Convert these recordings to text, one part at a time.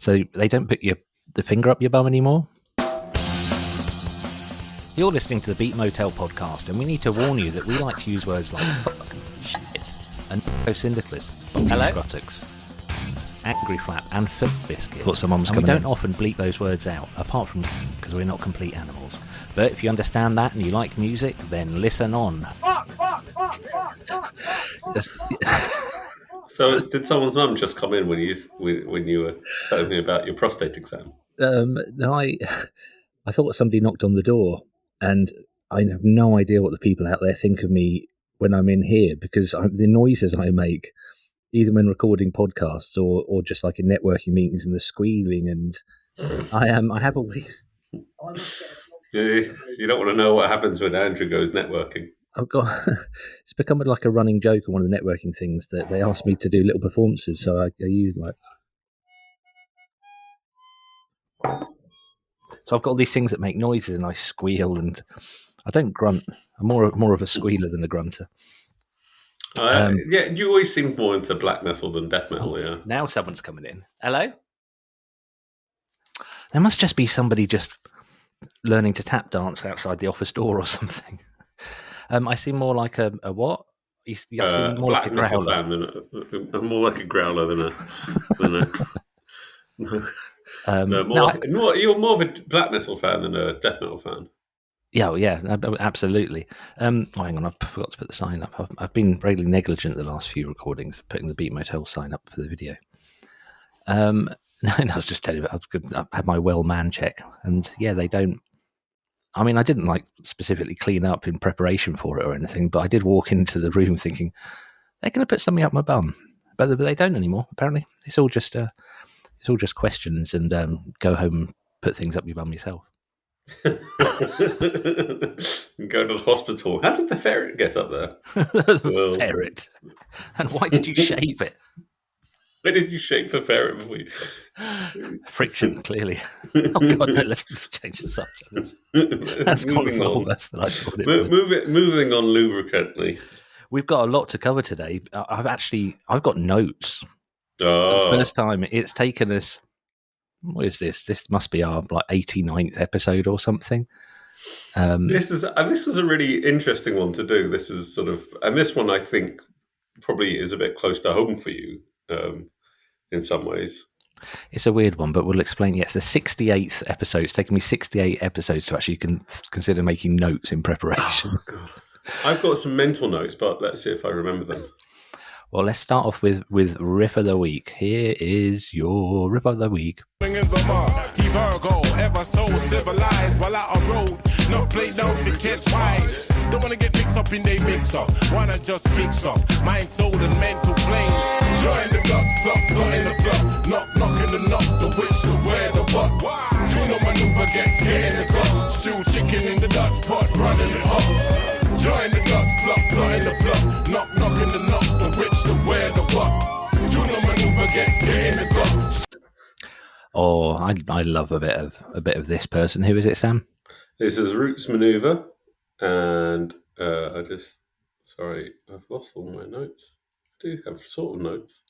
So they don't put the finger up your bum anymore? You're listening to the Beat Motel podcast, and we need to warn you that we like to use words like fuck, shit, and syndicalist, scrotics, angry flap, and filth biscuits. And we don't often bleep those words out, apart from because we're not complete animals. But if you understand that and you like music, then listen on. So, did someone's mum just come in when you were telling me about your prostate exam? No, I thought somebody knocked on the door, and I have no idea what the people out there think of me when I'm in here, because the noises I make, either when recording podcasts or just like in networking meetings, and the squealing, and I have all these. You don't want to know what happens when Andrew goes networking. It's become like a running joke on one of the networking things that they ask me to do little performances, so I use like. So I've got all these things that make noises, and I squeal, and I don't grunt. I'm more of a squealer than a grunter. Yeah, you always seem more into black metal than death metal. Yeah. Now someone's coming in. Hello. There must just be somebody just learning to tap dance outside the office door or something. I seem more like a what? You seem more like a growler. I'm more like a growler than a. You're more of a black metal fan than a death metal fan. Yeah, absolutely. Hang on, I forgot to put the sign up. I've been really negligent the last few recordings, putting the Beat Motel sign up for the video. No, I was just telling you, I had my well man check, and yeah, they don't. I mean, I didn't like specifically clean up in preparation for it or anything, but I did walk into the room thinking they're going to put something up my bum, but they don't anymore. Apparently, it's all just questions, and go home and put things up your bum yourself. Go to the hospital. How did the ferret get up there? The ferret. And why did you shave it? Why did you shave the ferret before you... Friction, clearly. Oh God, no, let's change the subject. That's gone far worse than I thought it was. Moving on lubricantly. We've got a lot to cover today. I've got notes. Oh. The first time it's taken us. What is this? This must be our 89th episode or something. This was a really interesting one to do. This is and this one I think probably is a bit close to home for you in some ways. It's a weird one, but we'll explain. Yes, the 68th episode. It's taken me 68 episodes to actually consider making notes in preparation. Oh, God. I've got some mental notes, but let's see if I remember them. Well, let's start off with Riff of the Week. Here is your Riff of the Week. He Virgo, ever so civilized while out on road. No play down the kids wide. Don't wanna get mixed up in they mix up. Wanna just fix up. Mind, soul, and mental plane. Join the ducks, plot in the plot. Knock in the knock, the witch, the where, the what. Tune maneuver, get in the gun. Stew chicken in the Dutch pot, running it up. Join the ducks, plot in the plot. Knock in the knock, the witch, the where, the what. Tune maneuver, get in the gun. Oh, I love a bit of this person. Who is it, Sam? This is Roots Maneuver, and I've lost all my notes. I do have sort of notes.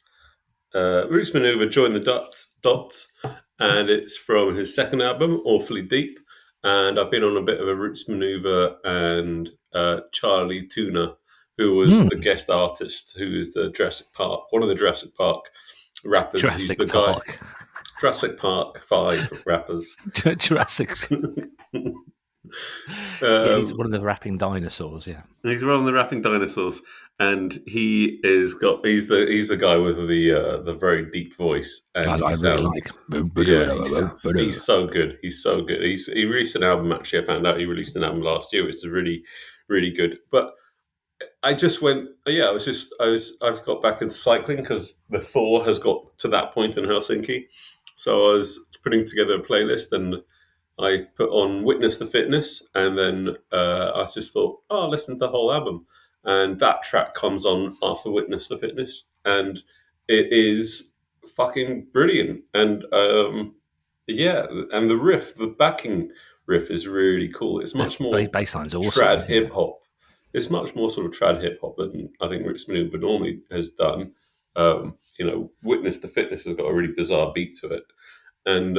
Roots Maneuver, Join the Dots, and it's from his second album, Awfully Deep. And I've been on a bit of a Roots Maneuver and Charlie Tuna, who was the guest artist, who is the Jurassic Park, one of the Jurassic Park rappers. He's the guy. Jurassic Park 5 rappers. Jurassic. He's one of the rapping dinosaurs. Yeah, he's one of the rapping dinosaurs, and he's the guy with the very deep voice. And I really like. Yeah, he's so good. He's so good. He released an album. Actually, I found out he released an album last year. It's really, really good. But I just went. Yeah, I've got back into cycling because the Thor has got to that point in Helsinki. So I was putting together a playlist, and I put on Witness the Fitness, and then I just thought, listen to the whole album. And that track comes on after Witness the Fitness, and it is fucking brilliant. And and the riff, the backing riff is really cool. It's much more bassline's awesome, trad hip hop. It's much more sort of trad hip hop than I think Roots Maneuver normally has done. Witness the Fitness has got a really bizarre beat to it. And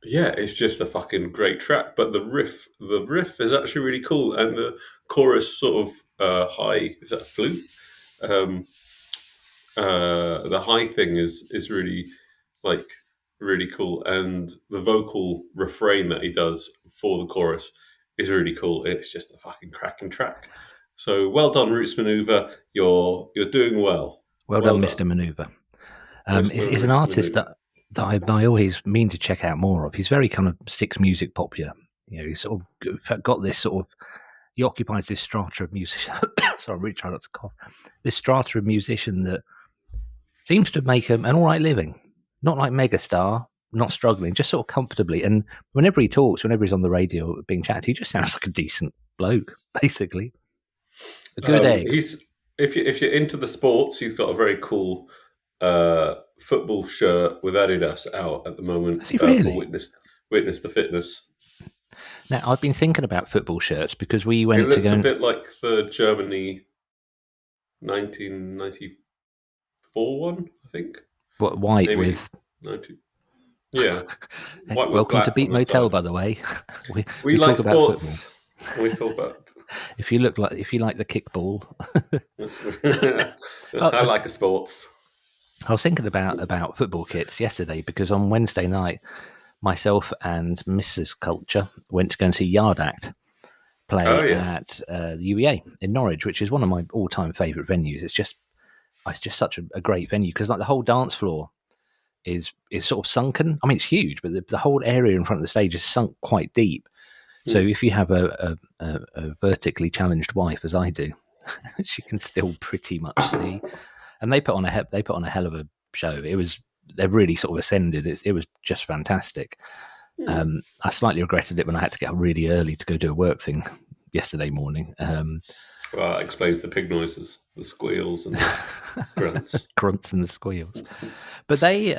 it's just a fucking great track. But the riff is actually really cool, and the chorus sort of high, is that a flute? The high thing is really like really cool, and the vocal refrain that he does for the chorus is really cool. It's just a fucking cracking track. So well done, Roots Maneuver. You're doing well. Well done, Mr. Maneuver. He's an artist that I always mean to check out more of. He's very kind of Six Music popular. You know, he's sort of got this sort of, he occupies this strata of musician. Sorry, I'm really trying not to cough. This strata of musician that seems to make an all right living. Not like megastar, not struggling, just sort of comfortably. And whenever he talks, whenever he's on the radio being chatted, he just sounds like a decent bloke, basically. A good egg. If you're into the sports, he's got a very cool football shirt with Adidas out at the moment. Is he really? Witness the fitness. Now, I've been thinking about football shirts because we went to go. It looks a bit like the Germany 1994 one, I think. What, white maybe with? 90. Yeah. White Welcome to Beat Motel, by the way. we like talk sports. About football. We talk about. If you like the kickball. I like the sports. I was thinking about football kits yesterday because on Wednesday night, myself and Mrs. Culture went to go and see Yard Act play at the UEA in Norwich, which is one of my all-time favourite venues. It's just such a great venue because like the whole dance floor is sort of sunken. I mean, it's huge, but the whole area in front of the stage is sunk quite deep. So if you have a vertically challenged wife, as I do, she can still pretty much see. And they put on a hell of a show. They really sort of ascended. It was just fantastic. I slightly regretted it when I had to get up really early to go do a work thing yesterday morning. Well, that explains the pig noises, the squeals and the grunts. Grunts and the squeals. But they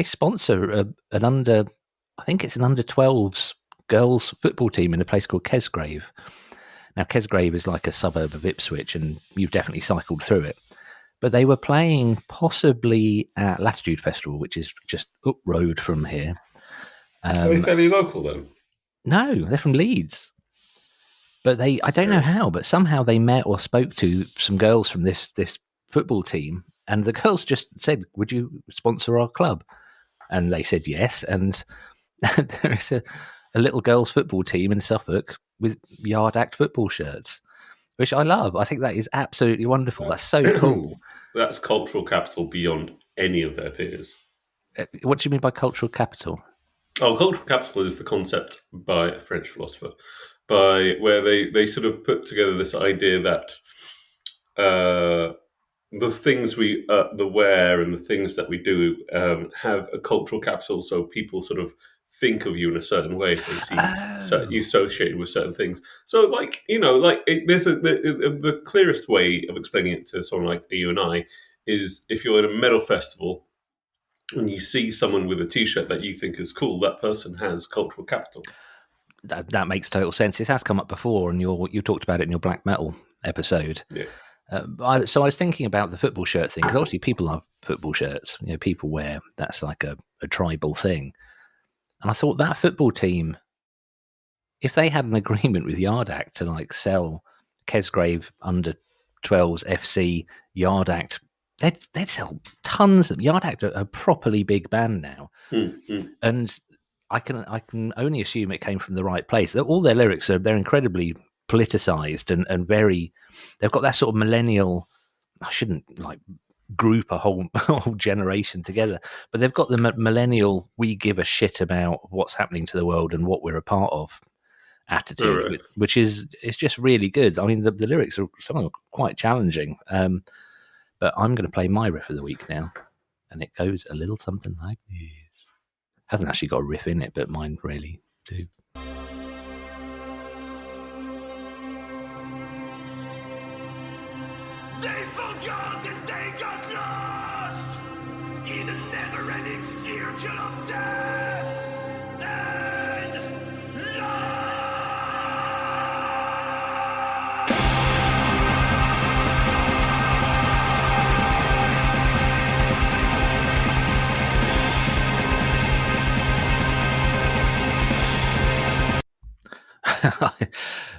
sponsor an under 12s girls football team in a place called Kesgrave. Now, Kesgrave is like a suburb of Ipswich, and you've definitely cycled through it. But they were playing possibly at Latitude Festival, which is just up road from here. Are they fairly local, then? No, they're from Leeds. But I don't know how, but somehow they met or spoke to some girls from this football team, and the girls just said, "Would you sponsor our club?" And they said yes, and there is a little girls' football team in Suffolk with Yard Act football shirts, which I love. I think that is absolutely wonderful. That's so cool. That's cultural capital beyond any of their peers. What do you mean by cultural capital? Oh, cultural capital is the concept by a French philosopher, where they sort of put together this idea that the things we wear and the things that we do have a cultural capital, so people sort of think of you in a certain way if they see you associated with certain things. So, there's the clearest way of explaining it to someone like you and I is if you're at a metal festival and you see someone with a T-shirt that you think is cool, that person has cultural capital. That makes total sense. It has come up before, and you talked about it in your black metal episode. Yeah. So I was thinking about the football shirt thing because obviously people love football shirts. You know, people wear that's like a tribal thing. And I thought that football team, if they had an agreement with Yard Act to like sell Kesgrave under 12s FC Yard Act, they'd sell tons of Yard Act. A properly big band now, and I can only assume it came from the right place. All their lyrics they're incredibly politicized and very. They've got that sort of millennial. I shouldn't like group a whole generation together, but they've got the millennial we give a shit about what's happening to the world and what we're a part of attitude, right. Which is just really good. I mean, the lyrics are some of them quite challenging, but I'm going to play my riff of the week now, and it goes a little something like this. Hasn't actually got a riff in it, but mine really do. They forgot that they got lost in a never-ending circle of death and loss.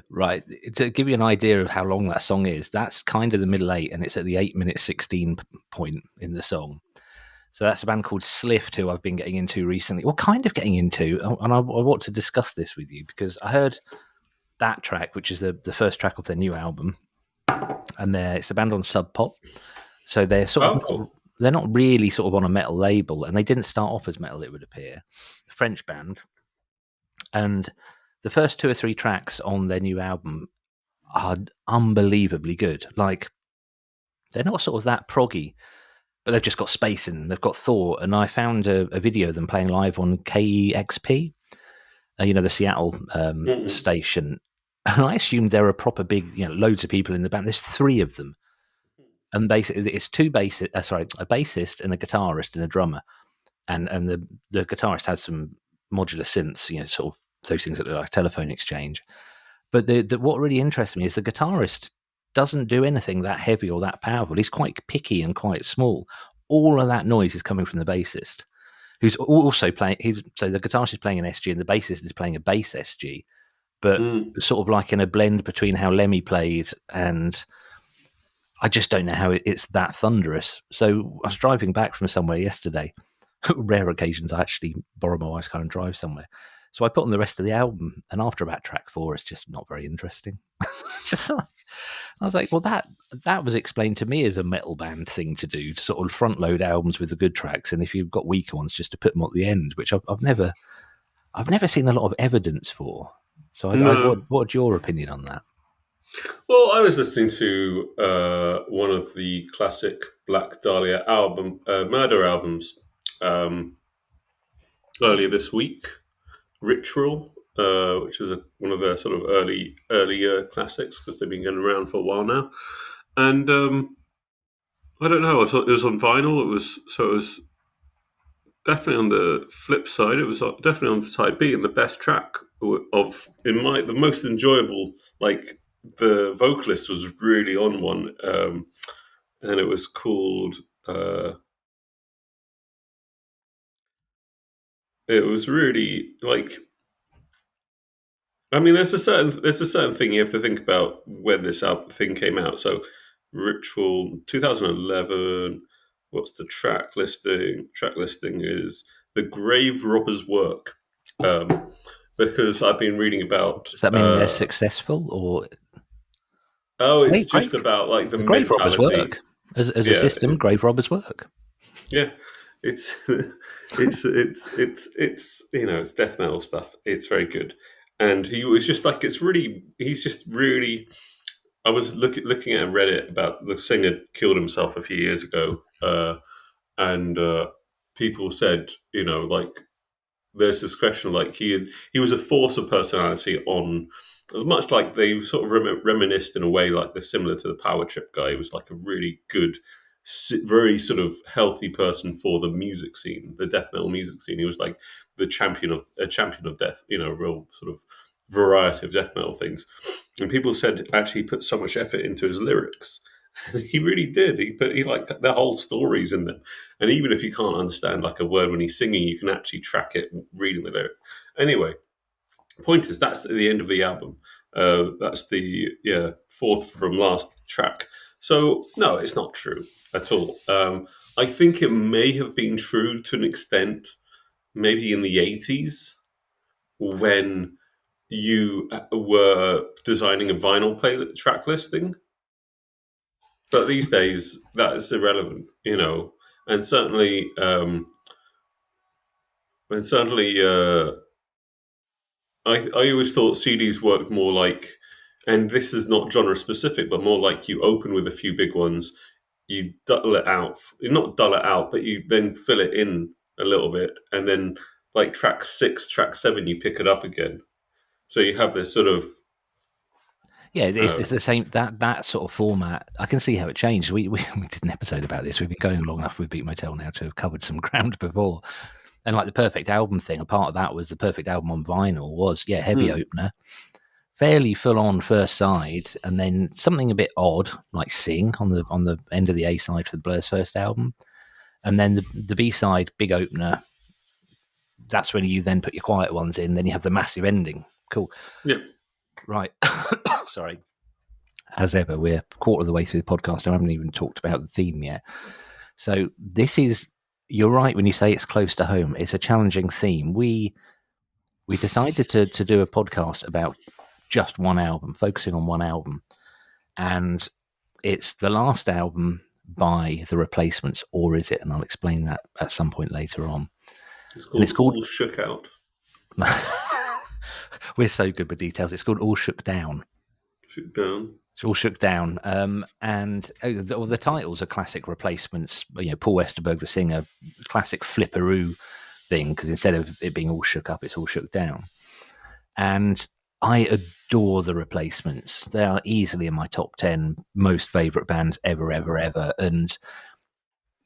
Right. To give you an idea of how long that song is, that's kind of the middle 8, and it's at the 8-minute 16 point in the song. So that's a band called Slift, who I've been getting into recently. Well, kind of getting into, and I want to discuss this with you because I heard that track, which is the first track of their new album, and it's a band on Sub Pop. So they're sort of cool. They're not really sort of on a metal label, and they didn't start off as metal, it would appear. A French band. And the first 2 or 3 tracks on their new album are unbelievably good. Like, they're not sort of that proggy, but they've just got space in them. They've got thought. And I found a video of them playing live on KEXP, the Seattle station. And I assumed there were a proper big, loads of people in the band. There's 3 of them. And basically, it's 2 a bassist and a guitarist and a drummer. And the guitarist has some modular synths, sort of those things that are like a telephone exchange. But what really interests me is the guitarist doesn't do anything that heavy or that powerful. He's quite picky and quite small. All of that noise is coming from the bassist, who's also playing. So the guitarist is playing an SG and the bassist is playing a bass SG, but sort of like in a blend between how Lemmy played, and I just don't know how it's that thunderous. So I was driving back from somewhere yesterday. Rare occasions I actually borrow my wife's car and drive somewhere. So I put on the rest of the album, and after about track 4, it's just not very interesting. Just like, I was like, well, that was explained to me as a metal band thing to do, to sort of front load albums with the good tracks, and if you've got weaker ones, just to put them at the end, which I've never seen a lot of evidence for. So what's your opinion on that? Well, I was listening to one of the classic Black Dahlia Murder albums earlier this week, Ritual, which is one of their sort of earlier classics, because they've been going around for a while now. And I don't know, I thought it was on vinyl. It was definitely on the flip side. It was definitely on side B, and the best track the most enjoyable, like, the vocalist was really on one, and it was called. It was really like. I mean, there's a certain thing you have to think about when this thing came out. So, Ritual 2011. What's the track listing? Track listing is The Grave Robber's Work. Because I've been reading about. Does that mean they're successful, or? Oh, it's just about like the grave robbers work as a system. Yeah. Grave robbers work. Yeah, it's it's death metal stuff. It's very good, and he was just like he's just really. I was looking at Reddit about the singer killed himself a few years ago, and people said, like, there's this question of, like, he was a force of personality, on much like they sort of reminisced in a way, like they're similar to the Power Trip guy. He was like a really good, very sort of healthy person for the music scene, the death metal music scene. He was like a champion of death, a real sort of variety of death metal things. And people said actually he put so much effort into his lyrics. He really did. He like the whole stories in them, and even if you can't understand like a word when he's singing, you can actually track it reading the lyric. Anyway, point is, that's the end of the album. That's the fourth from last track. So no, it's not true at all. I think it may have been true to an extent, maybe in the 80s, when you were designing a vinyl track listing. But these days, that is irrelevant, and certainly, I always thought CDs worked more like, and this is not genre specific, but more like you open with a few big ones, you dull it out, not dull it out, but you then fill it in a little bit, and then like track 6, track 7, you pick it up again. So you have this sort of. Yeah, it's the same, that sort of format. I can see how it changed. We did an episode about this. We've been going long enough with Beat Motel now to have covered some ground before. And like the Perfect Album thing, a part of that was the Perfect Album on vinyl was, heavy opener, fairly full on first side, and then something a bit odd like Sing on the end of the A side for the Blur's first album, and then the B side, big opener. That's when you then put your quiet ones in. Then you have the massive ending. Cool. Yeah. Right. Sorry. As ever, we're a quarter of the way through the podcast. I haven't even talked about the theme yet. So this is, you're right when you say it's close to home. It's a challenging theme. We decided to do a podcast about just one album, focusing on one album. And it's the last album by The Replacements, or is it? And I'll explain that at some point later on. It's called All Shook Out. We're so good with details. It's called All Shook Down. Shook Down. It's All Shook Down. And the titles are classic Replacements. You know, Paul Westerberg, the singer, classic flipperoo thing, because instead of it being all shook up, it's all shook down. And I adore The Replacements. They are easily in my top 10 most favourite bands ever. And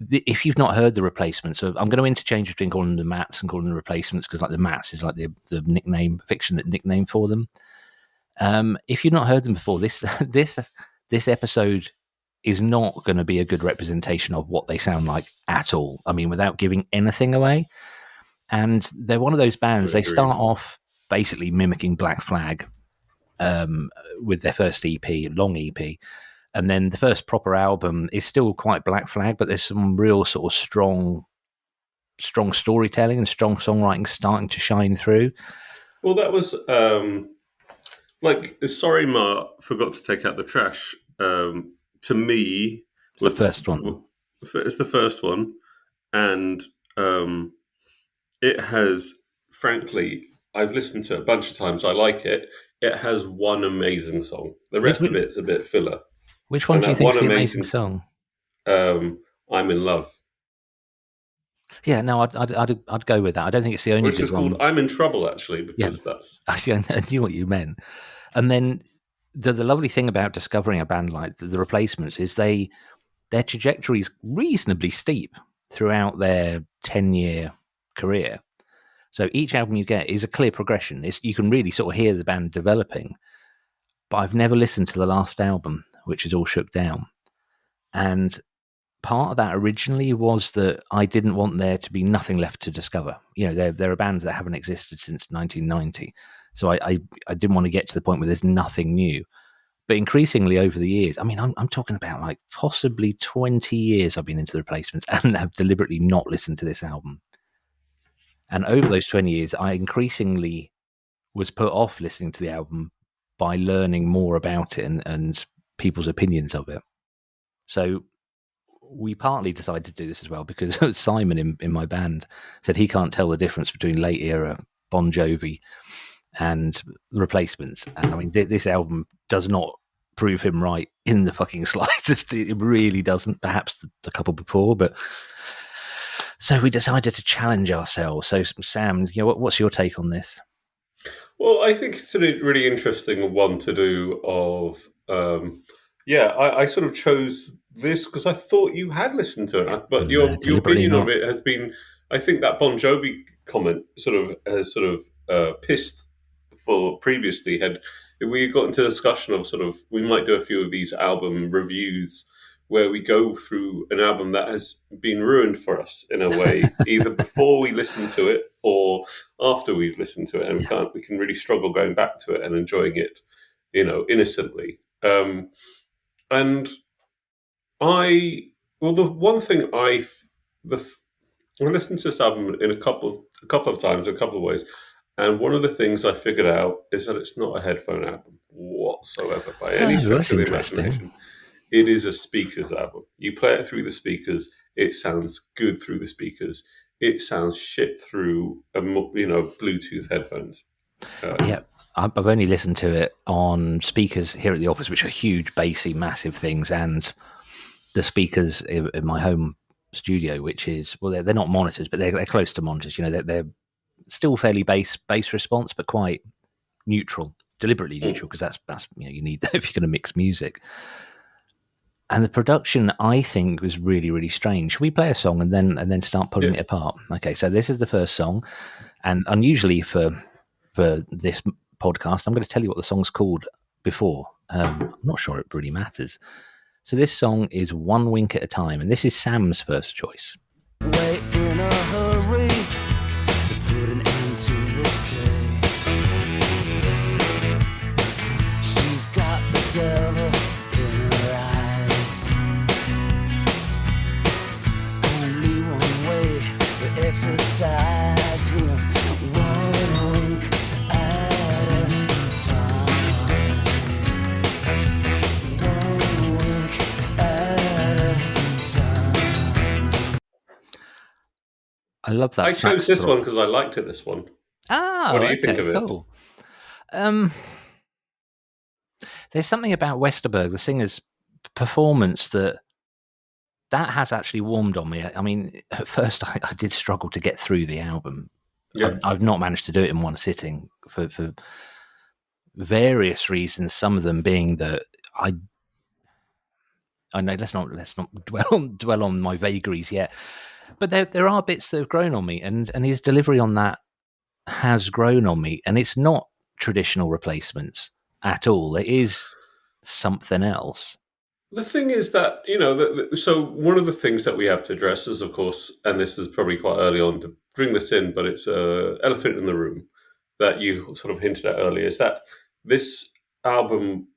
if you've not heard The Replacements, I'm going to interchange between calling them the Mats and calling them the Replacements, because like the Mats is like the nickname, fictional nickname for them. If you've not heard them before, this episode is not going to be a good representation of what they sound like at all. I mean, without giving anything away. And they're one of those bands, they start off basically mimicking Black Flag with their first EP, long EP. And then the first proper album is still quite Black Flag, but there's some real sort of strong storytelling and strong songwriting starting to shine through. Well, that was Sorry Ma Forgot to Take Out the Trash. To me, was the first one. It's the first one, and it has, frankly, I've listened to it a bunch of times. I like it. It has one amazing song. The rest of it's a bit filler. Which one do you think is the amazing song? I'm in Love. Yeah, no, I'd go with that. I don't think it's the only. Which is called I'm in Trouble, actually, because that's. Actually, I knew what you meant. And then the lovely thing about discovering a band like the Replacements is their trajectory is reasonably steep throughout their 10-year career. So each album you get is a clear progression. You can really sort of hear the band developing. But I've never listened to the last album, which is All Shook Down. And part of that originally was that I didn't want there to be nothing left to discover. You know, they're a band that haven't existed since 1990. So I didn't want to get to the point where there's nothing new. But increasingly over the years, I mean, I'm talking about like possibly 20 years I've been into the Replacements and have deliberately not listened to this album. And over those 20 years, I increasingly was put off listening to the album by learning more about it and people's opinions of it. So we partly decided to do this as well because Simon in my band said he can't tell the difference between late era Bon Jovi and the Replacements. And I mean, this album does not prove him right in the fucking slightest. It really doesn't. Perhaps the couple before, but so we decided to challenge ourselves. So Sam, you know, what's your take on this? Well, I think it's a really interesting one to do of, I sort of chose this because I thought you had listened to it, but your opinion of it has been, I think that Bon Jovi comment has pissed for previously. We got into a discussion of we might do a few of these album reviews where we go through an album that has been ruined for us in a way, either before we listen to it or after we've listened to it, and we can really struggle going back to it and enjoying it, you know, innocently. The one thing I listened to this album in a couple of times, a couple of ways, and one of the things I figured out is that it's not a headphone album whatsoever by any stretch of the imagination. It is a speakers album. You play it through the speakers, it sounds good through the speakers. It sounds shit through, Bluetooth headphones. I've only listened to it on speakers here at the office, which are huge, bassy, massive things, and the speakers in my home studio, which is, well, they're not monitors, but they're close to monitors. You know, they're still fairly bass response, but quite neutral, deliberately neutral, because that's you need that if you're going to mix music. And the production, I think, was really, really strange. Should we play a song and then start pulling it apart? Okay, so this is the first song, and unusually for this podcast, I'm going to tell you what the song's called before. I'm not sure it really matters. So this song is One Wink at a Time, and this is Sam's first choice. Wait in a hurry to put an end to this day. exercise here. One wink at a time. One wink at a time. I love that. I chose this one because I liked it. This one. Ah, what do you think of it? Cool. There's something about Westerberg, the singer's performance, that has actually warmed on me. I mean, at first I did struggle to get through the album. Yeah. I've not managed to do it in one sitting for various reasons. Some of them being that I know let's not dwell on my vagaries yet. But there are bits that have grown on me, and his delivery on that has grown on me, and it's not traditional Replacements at all. It is something else. The thing is that, so one of the things that we have to address is, of course, and this is probably quite early on to bring this in, but it's an elephant in the room that you sort of hinted at earlier, is that this album,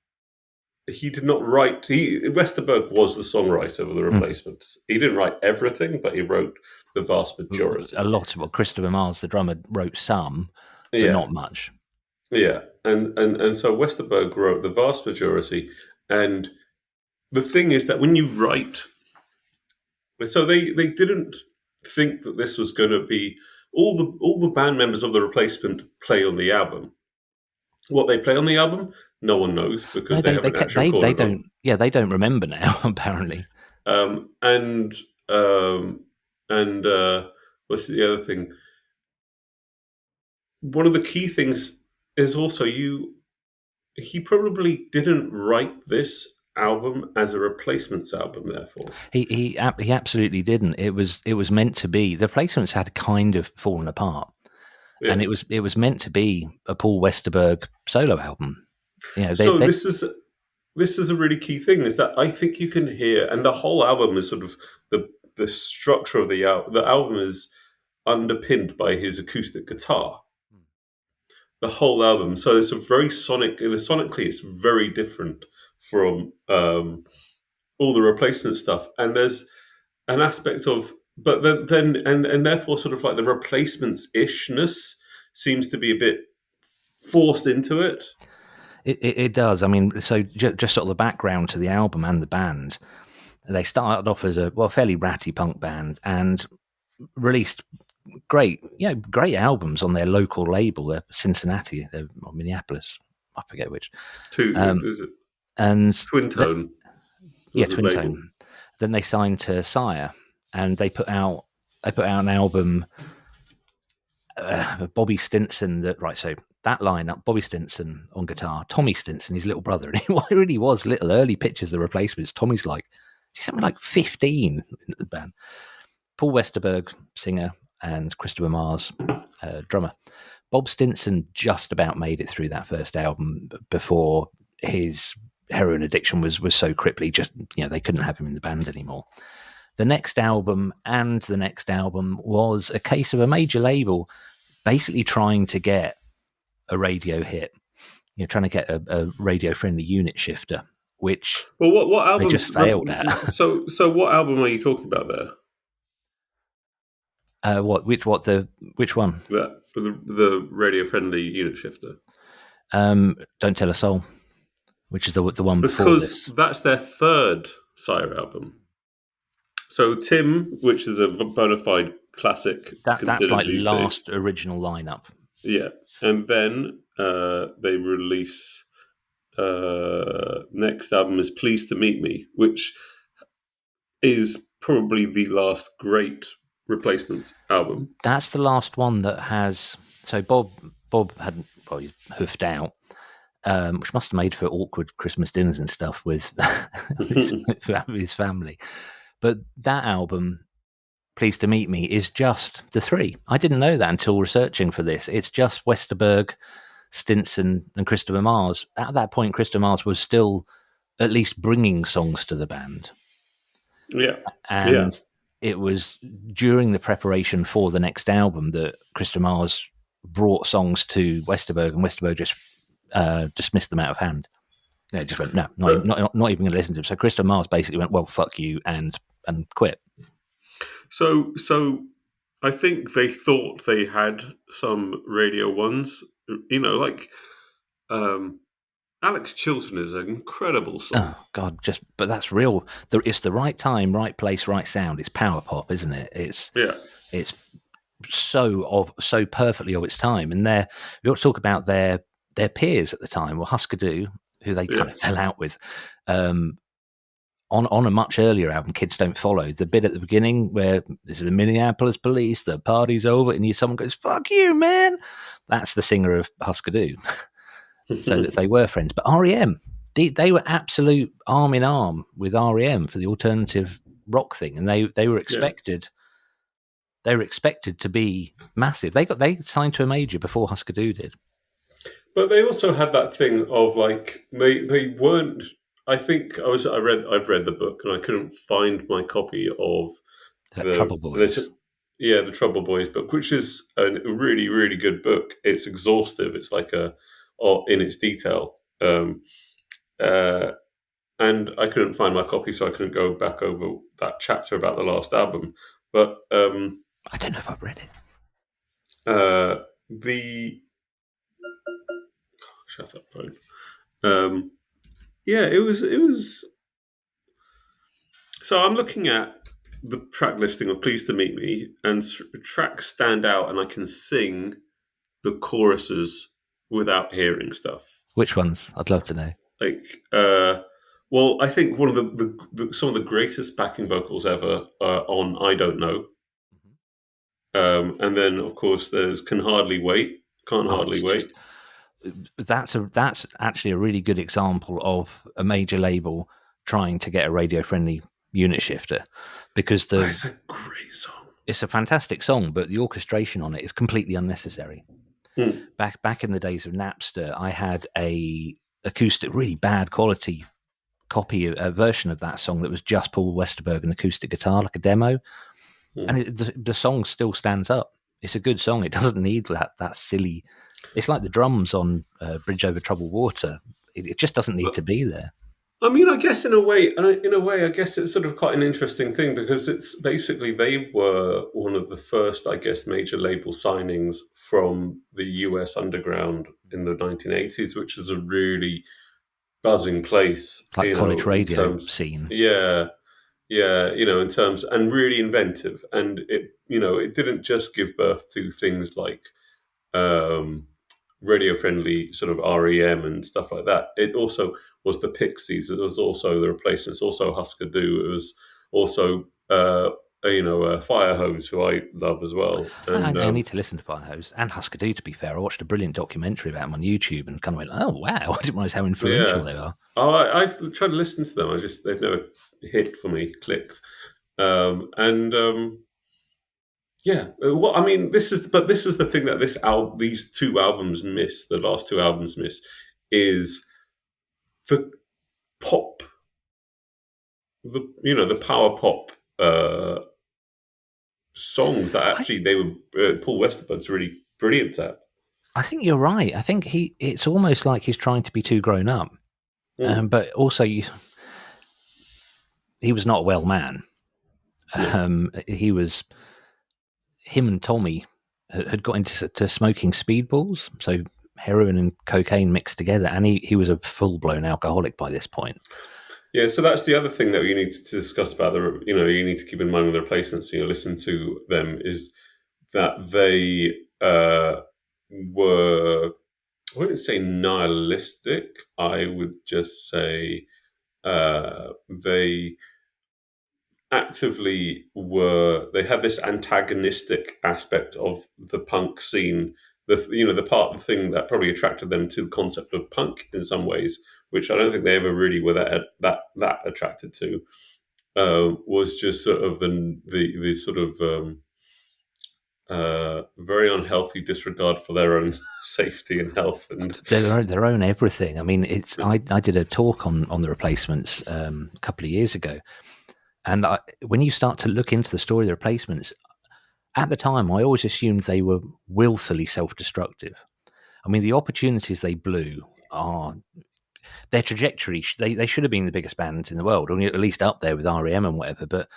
he did not write. Westerberg was the songwriter of the Replacements. He didn't write everything, but he wrote the vast majority. A lot of what Christopher Mars, the drummer, wrote some, but not much. Yeah, and so Westerberg wrote the vast majority. And the thing is that when you write, so they didn't think that this was going to be all the band members of the Replacement play on the album. What they play on the album, no one knows because they haven't actually recorded them. They don't remember now, apparently. And what's the other thing? One of the key things is also he probably didn't write this album as a Replacements album, therefore. He absolutely didn't. It was meant to be. The Replacements had kind of fallen apart. Yeah. And it was meant to be a Paul Westerberg solo album. This is a really key thing, is that I think you can hear, and the whole album is sort of the structure of the album. The album is underpinned by his acoustic guitar. The whole album, so it's a very sonically, it's very different from all the Replacement stuff, and there's an aspect of, but then therefore sort of like the Replacements-ishness seems to be a bit forced into it. It does. I mean, so just sort of the background to the album and the band, they started off as a fairly ratty punk band and released great albums on their local label, they're Cincinnati, they're Minneapolis, I forget which. And Twin Tone. Twin Tone. Then they signed to Sire, and they put out an album. Bobby Stinson. So that lineup: Bobby Stinson on guitar, Tommy Stinson, his little brother, and it really was little early pictures of the Replacements. Tommy's something like 15 in the band. Paul Westerberg, singer, and Christopher Mars, drummer. Bob Stinson just about made it through that first album before his heroin addiction was so cripply. Just they couldn't have him in the band anymore. The next album and the next album was a case of a major label basically trying to get a radio hit, trying to get a radio-friendly unit shifter, which what album they just failed at. So what album are you talking about there? Which one? The radio-friendly unit shifter. Don't Tell a Soul, which is the one before this. Because that's their third Sire album. So Tim, which is a bona fide classic. That's like last original lineup. Yeah. And then they release next album is Pleased to Meet Me, which is probably the last great Replacements album. That's the last one that has. So Bob had probably hoofed out, which must have made for awkward Christmas dinners and stuff with his family. But that album, Pleased to Meet Me, is just the three. I didn't know that until researching for this. It's just Westerberg, Stinson, and Christopher Mars. At that point, Christopher Mars was still at least bringing songs to the band. Yeah. And it was during the preparation for the next album that Christopher Mars brought songs to Westerberg, and Westerberg just dismissed them out of hand. They just went, no, not even going to listen to them. So Christopher Mars basically went, well, fuck you, and quit. So I think they thought they had some radio ones, like Alex Chilton is an incredible song. Oh God, but that's real. It's the right time, right place, right sound. It's power pop, isn't it? It's so perfectly of its time. And we ought to talk about their peers at the time. Well, Husker Du, who they kind of fell out with, on a much earlier album, Kids Don't Follow. The bit at the beginning where this is the Minneapolis police, the party's over, and someone goes, "Fuck you, man." That's the singer of Husker Du. So that they were friends. But REM, they were absolute arm in arm with REM for the alternative rock thing, and they were expected. They were expected to be massive. They signed to a major before Husker Du did. But they also had that thing of like they weren't. I think I've read the book and I couldn't find my copy of the Trouble Boys. The Trouble Boys book, which is a really, really good book. It's exhaustive. It's like in its detail. And I couldn't find my copy, so I couldn't go back over that chapter about the last album. But I don't know if I've read it. Shut up, phone. It was. So I'm looking at the track listing of "Pleased to Meet Me," and tracks stand out, and I can sing the choruses without hearing stuff. Which ones? I'd love to know. I think one of some of the greatest backing vocals ever are on "I Don't Know," and then of course there's "Can Hardly Wait," "Can't Hardly Wait." That's actually a really good example of a major label trying to get a radio friendly unit shifter, because it's a great song. It's a fantastic song, but the orchestration on it is completely unnecessary. Back in the days of Napster, I had a acoustic, really bad quality copy, a version of that song that was just Paul Westerberg and acoustic guitar, like a demo, and the song still stands up. It's a good song. It doesn't need that silly. It's like the drums on Bridge Over Troubled Water. It just doesn't need to be there. I mean, I guess in a way, I guess it's sort of quite an interesting thing, because it's basically they were one of the first, I guess, major label signings from the US underground in the 1980s, which is a really buzzing place, like college radio scene. Yeah, in terms, and really inventive, and it didn't just give birth to things like radio-friendly sort of REM and stuff like that. It also was the Pixies. It was also the Replacements. Also Husker Du. It was also Firehose, who I love as well. And, I need to listen to Firehose and Husker Du. To be fair, I watched a brilliant documentary about them on YouTube and kind of went, "Oh wow!" I didn't realize how influential they are. Oh, I've tried to listen to them. They've never hit for me, clicked, Yeah, well, I mean, this is the thing that these two albums miss. The last two albums miss is the pop, the power pop songs that actually Paul Westerberg's really brilliant at. I think you're right. I think it's almost like he's trying to be too grown up, but also he was not a well man. Him and Tommy had got into smoking speedballs, so heroin and cocaine mixed together, and he was a full-blown alcoholic by this point. Yeah, so that's the other thing that you need to discuss about you need to keep in mind with the Replacements when you listen to them, is that they were, I wouldn't say nihilistic, I would just say they actively they had this antagonistic aspect of the punk scene, the thing that probably attracted them to the concept of punk in some ways, which I don't think they ever really were that attracted to, was just sort of the sort of very unhealthy disregard for their own safety and health and their own everything. I mean, I did a talk on the Replacements a couple of years ago. And when you start to look into the story of the Replacements, at the time, I always assumed they were willfully self-destructive. I mean, the opportunities they blew are their trajectory. They should have been the biggest band in the world, or at least up there with REM and whatever. But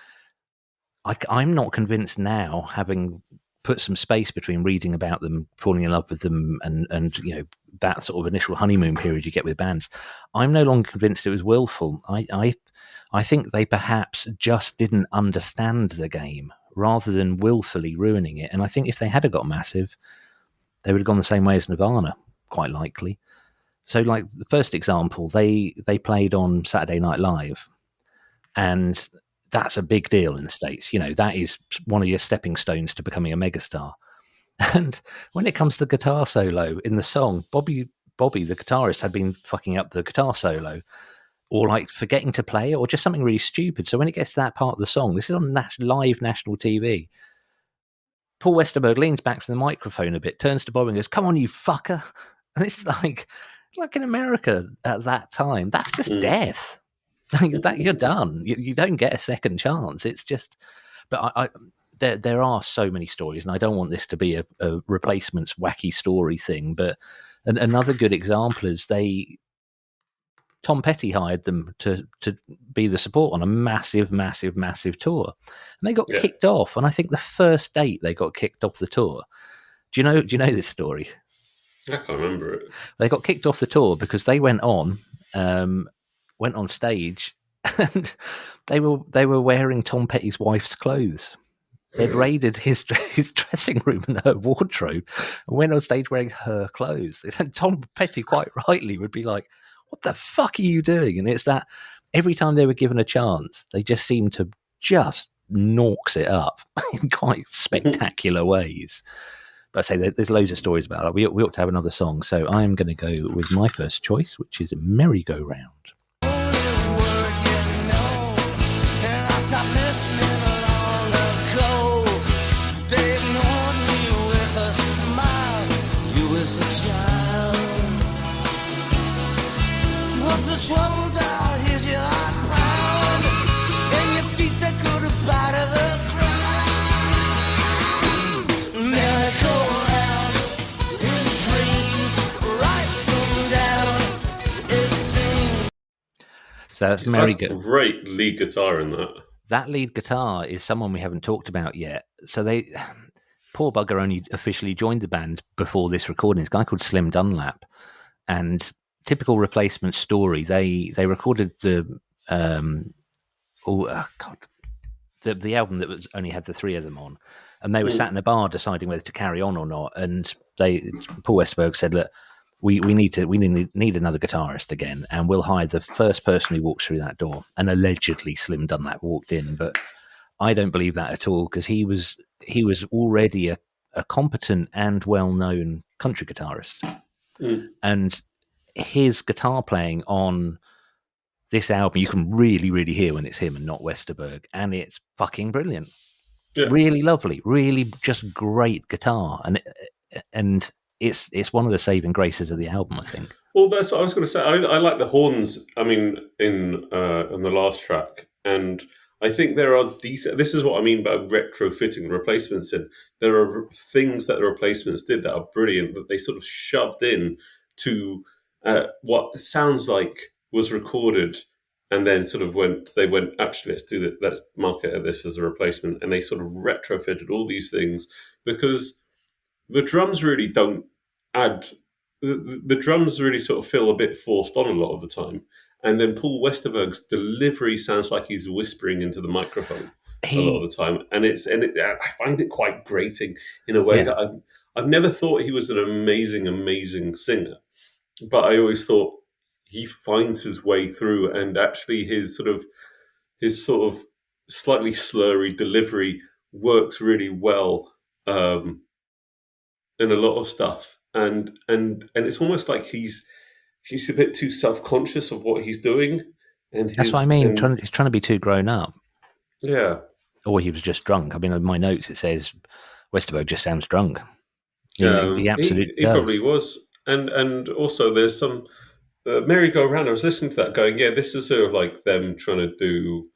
I'm not convinced now, having put some space between reading about them, falling in love with them, and you know, that sort of initial honeymoon period you get with bands. I'm no longer convinced it was willful. I think they perhaps just didn't understand the game rather than willfully ruining it. And I think if they had got massive, they would have gone the same way as Nirvana, quite likely. So, like the first example, they played on Saturday Night Live, and that's a big deal in the States. You know, that is one of your stepping stones to becoming a megastar. And when it comes to the guitar solo in the song, Bobby, the guitarist, had been fucking up the guitar solo, or like forgetting to play it, or just something really stupid. So when it gets to that part of the song, this is on live national TV. Paul Westerberg leans back from the microphone a bit, turns to Bobby and goes, "Come on, you fucker!" And it's like in America at that time, that's just death. That you're done. You don't get a second chance. It's just, but there are so many stories, and I don't want this to be a Replacements wacky story thing. But another good example is Tom Petty hired them to be the support on a massive tour, and they got kicked off. And I think the first date they got kicked off the tour. Do you know this story? I can't remember it. They got kicked off the tour because they went on stage and they were wearing Tom Petty's wife's clothes. They'd raided his dressing room and her wardrobe and went on stage wearing her clothes. And Tom Petty, quite rightly, would be like, "What the fuck are you doing?" And it's that every time they were given a chance, they just seemed to just norks it up in quite spectacular ways. But I say there's loads of stories about it. We ought to have another song. So I'm going to go with my first choice, which is Merry Go Round. Trouble down, here's your heart pound, and your feet so good about the ground. Merry go round in dreams, write some down. It seems. So that's Merry Go. Great lead guitar in that. That lead guitar is someone we haven't talked about yet. So poor bugger only officially joined the band before this recording. This guy called Slim Dunlap, and typical Replacement story. They recorded the album that only had the three of them on, and they were sat in a bar deciding whether to carry on or not. And Paul Westerberg said, "Look, we need another guitarist again, and we'll hire the first person who walks through that door." And allegedly, Slim Dunlap walked in, but I don't believe that at all, because he was already a competent and well-known country guitarist, and his guitar playing on this album, you can really, really hear when it's him and not Westerberg, and it's fucking brilliant. Yeah. Really lovely, really just great guitar, and it's one of the saving graces of the album, I think. Well, that's what I was going to say. I like the horns. I mean, in the last track, and I think there are decent. This is what I mean by retrofitting the Replacements in. There are things that the Replacements did that are brilliant that they sort of shoved in to what sounds like was recorded, and then sort of they went, actually, let's market this as a replacement, and they sort of retrofitted all these things, because the drums really don't add. The drums really sort of feel a bit forced on a lot of the time, and then Paul Westerberg's delivery sounds like he's whispering into the microphone a lot of the time, and I find it quite grating in a way that I've never thought he was an amazing singer. But I always thought he finds his way through, and actually his sort of slightly slurry delivery works really well in a lot of stuff, and it's almost like he's a bit too self-conscious of what he's doing, and that's what I mean. He's trying to be too grown up. Yeah, or he was just drunk. I mean, in my notes it says Westerberg just sounds drunk. Yeah, he probably was. And also there's some merry-go-round. I was listening to that going, yeah, this is sort of like them trying to do,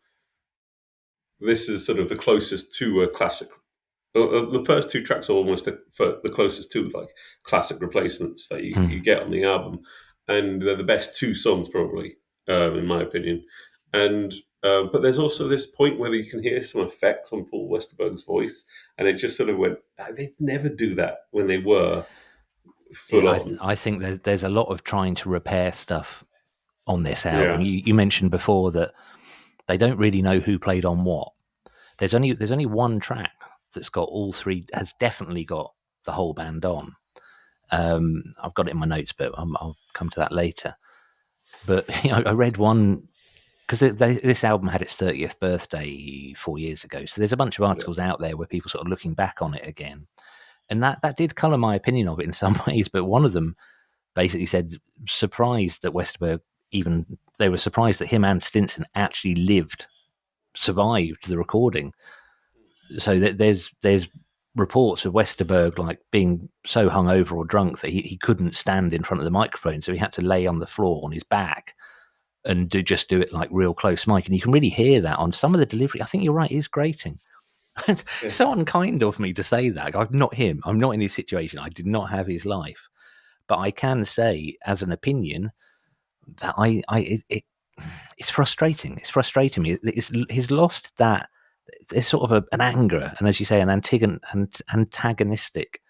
this is sort of the closest to a classic. The first two tracks are almost the closest to like classic Replacements that you get on the album. And they're the best two songs probably, in my opinion. And But there's also this point where you can hear some effects on Paul Westerberg's voice, and it just sort of went. They'd never do that when they were full on. I think there's a lot of trying to repair stuff on this album. Yeah. You mentioned before that they don't really know who played on what. There's only one track that's got all three, has definitely got the whole band on. I've got it in my notes, but I'll come to that later. But I read one, because this album had its 30th birthday 4 years ago. So there's a bunch of articles out there where people sort of looking back on it again. And that did colour my opinion of it in some ways. But one of them basically said, surprised that Westerberg, they were surprised that him and Stinson actually survived the recording. So that there's reports of Westerberg like being so hungover or drunk that he couldn't stand in front of the microphone, so he had to lay on the floor on his back and do it like real close mic, and you can really hear that on some of the delivery. I think you're right, it is grating. It's so unkind of me to say that. I'm not him. I'm not in his situation. I did not have his life, but I can say as an opinion that it's frustrating. It's frustrating me. He's lost that. There's sort of an anger, and as you say, an antagonistic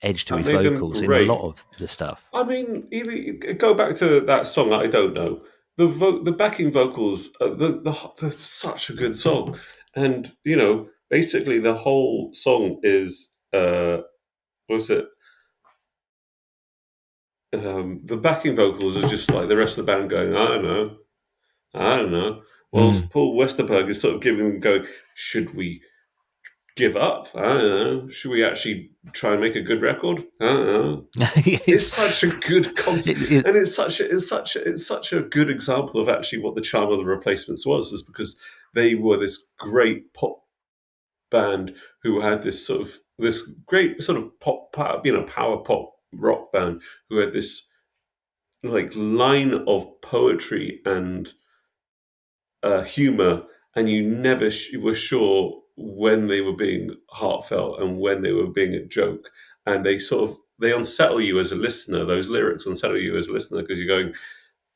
edge to his vocals in a lot of the stuff. I mean, go back to that song that I don't know. The backing vocals, they're such a good song, and basically the whole song is what's it? The backing vocals are just like the rest of the band going, I don't know. Whilst Paul Westerberg is sort of going, should we give up? I don't know. Should we actually try and make a good record? I don't know. It's such a good concept, and it's such a good example of actually what the charm of the Replacements was, is because they were this great pop band who had this great sort of pop, power pop rock band who had this like line of poetry and humor, and you never were sure when they were being heartfelt and when they were being a joke, and they unsettle you as a listener. Those lyrics unsettle you as a listener because you're going,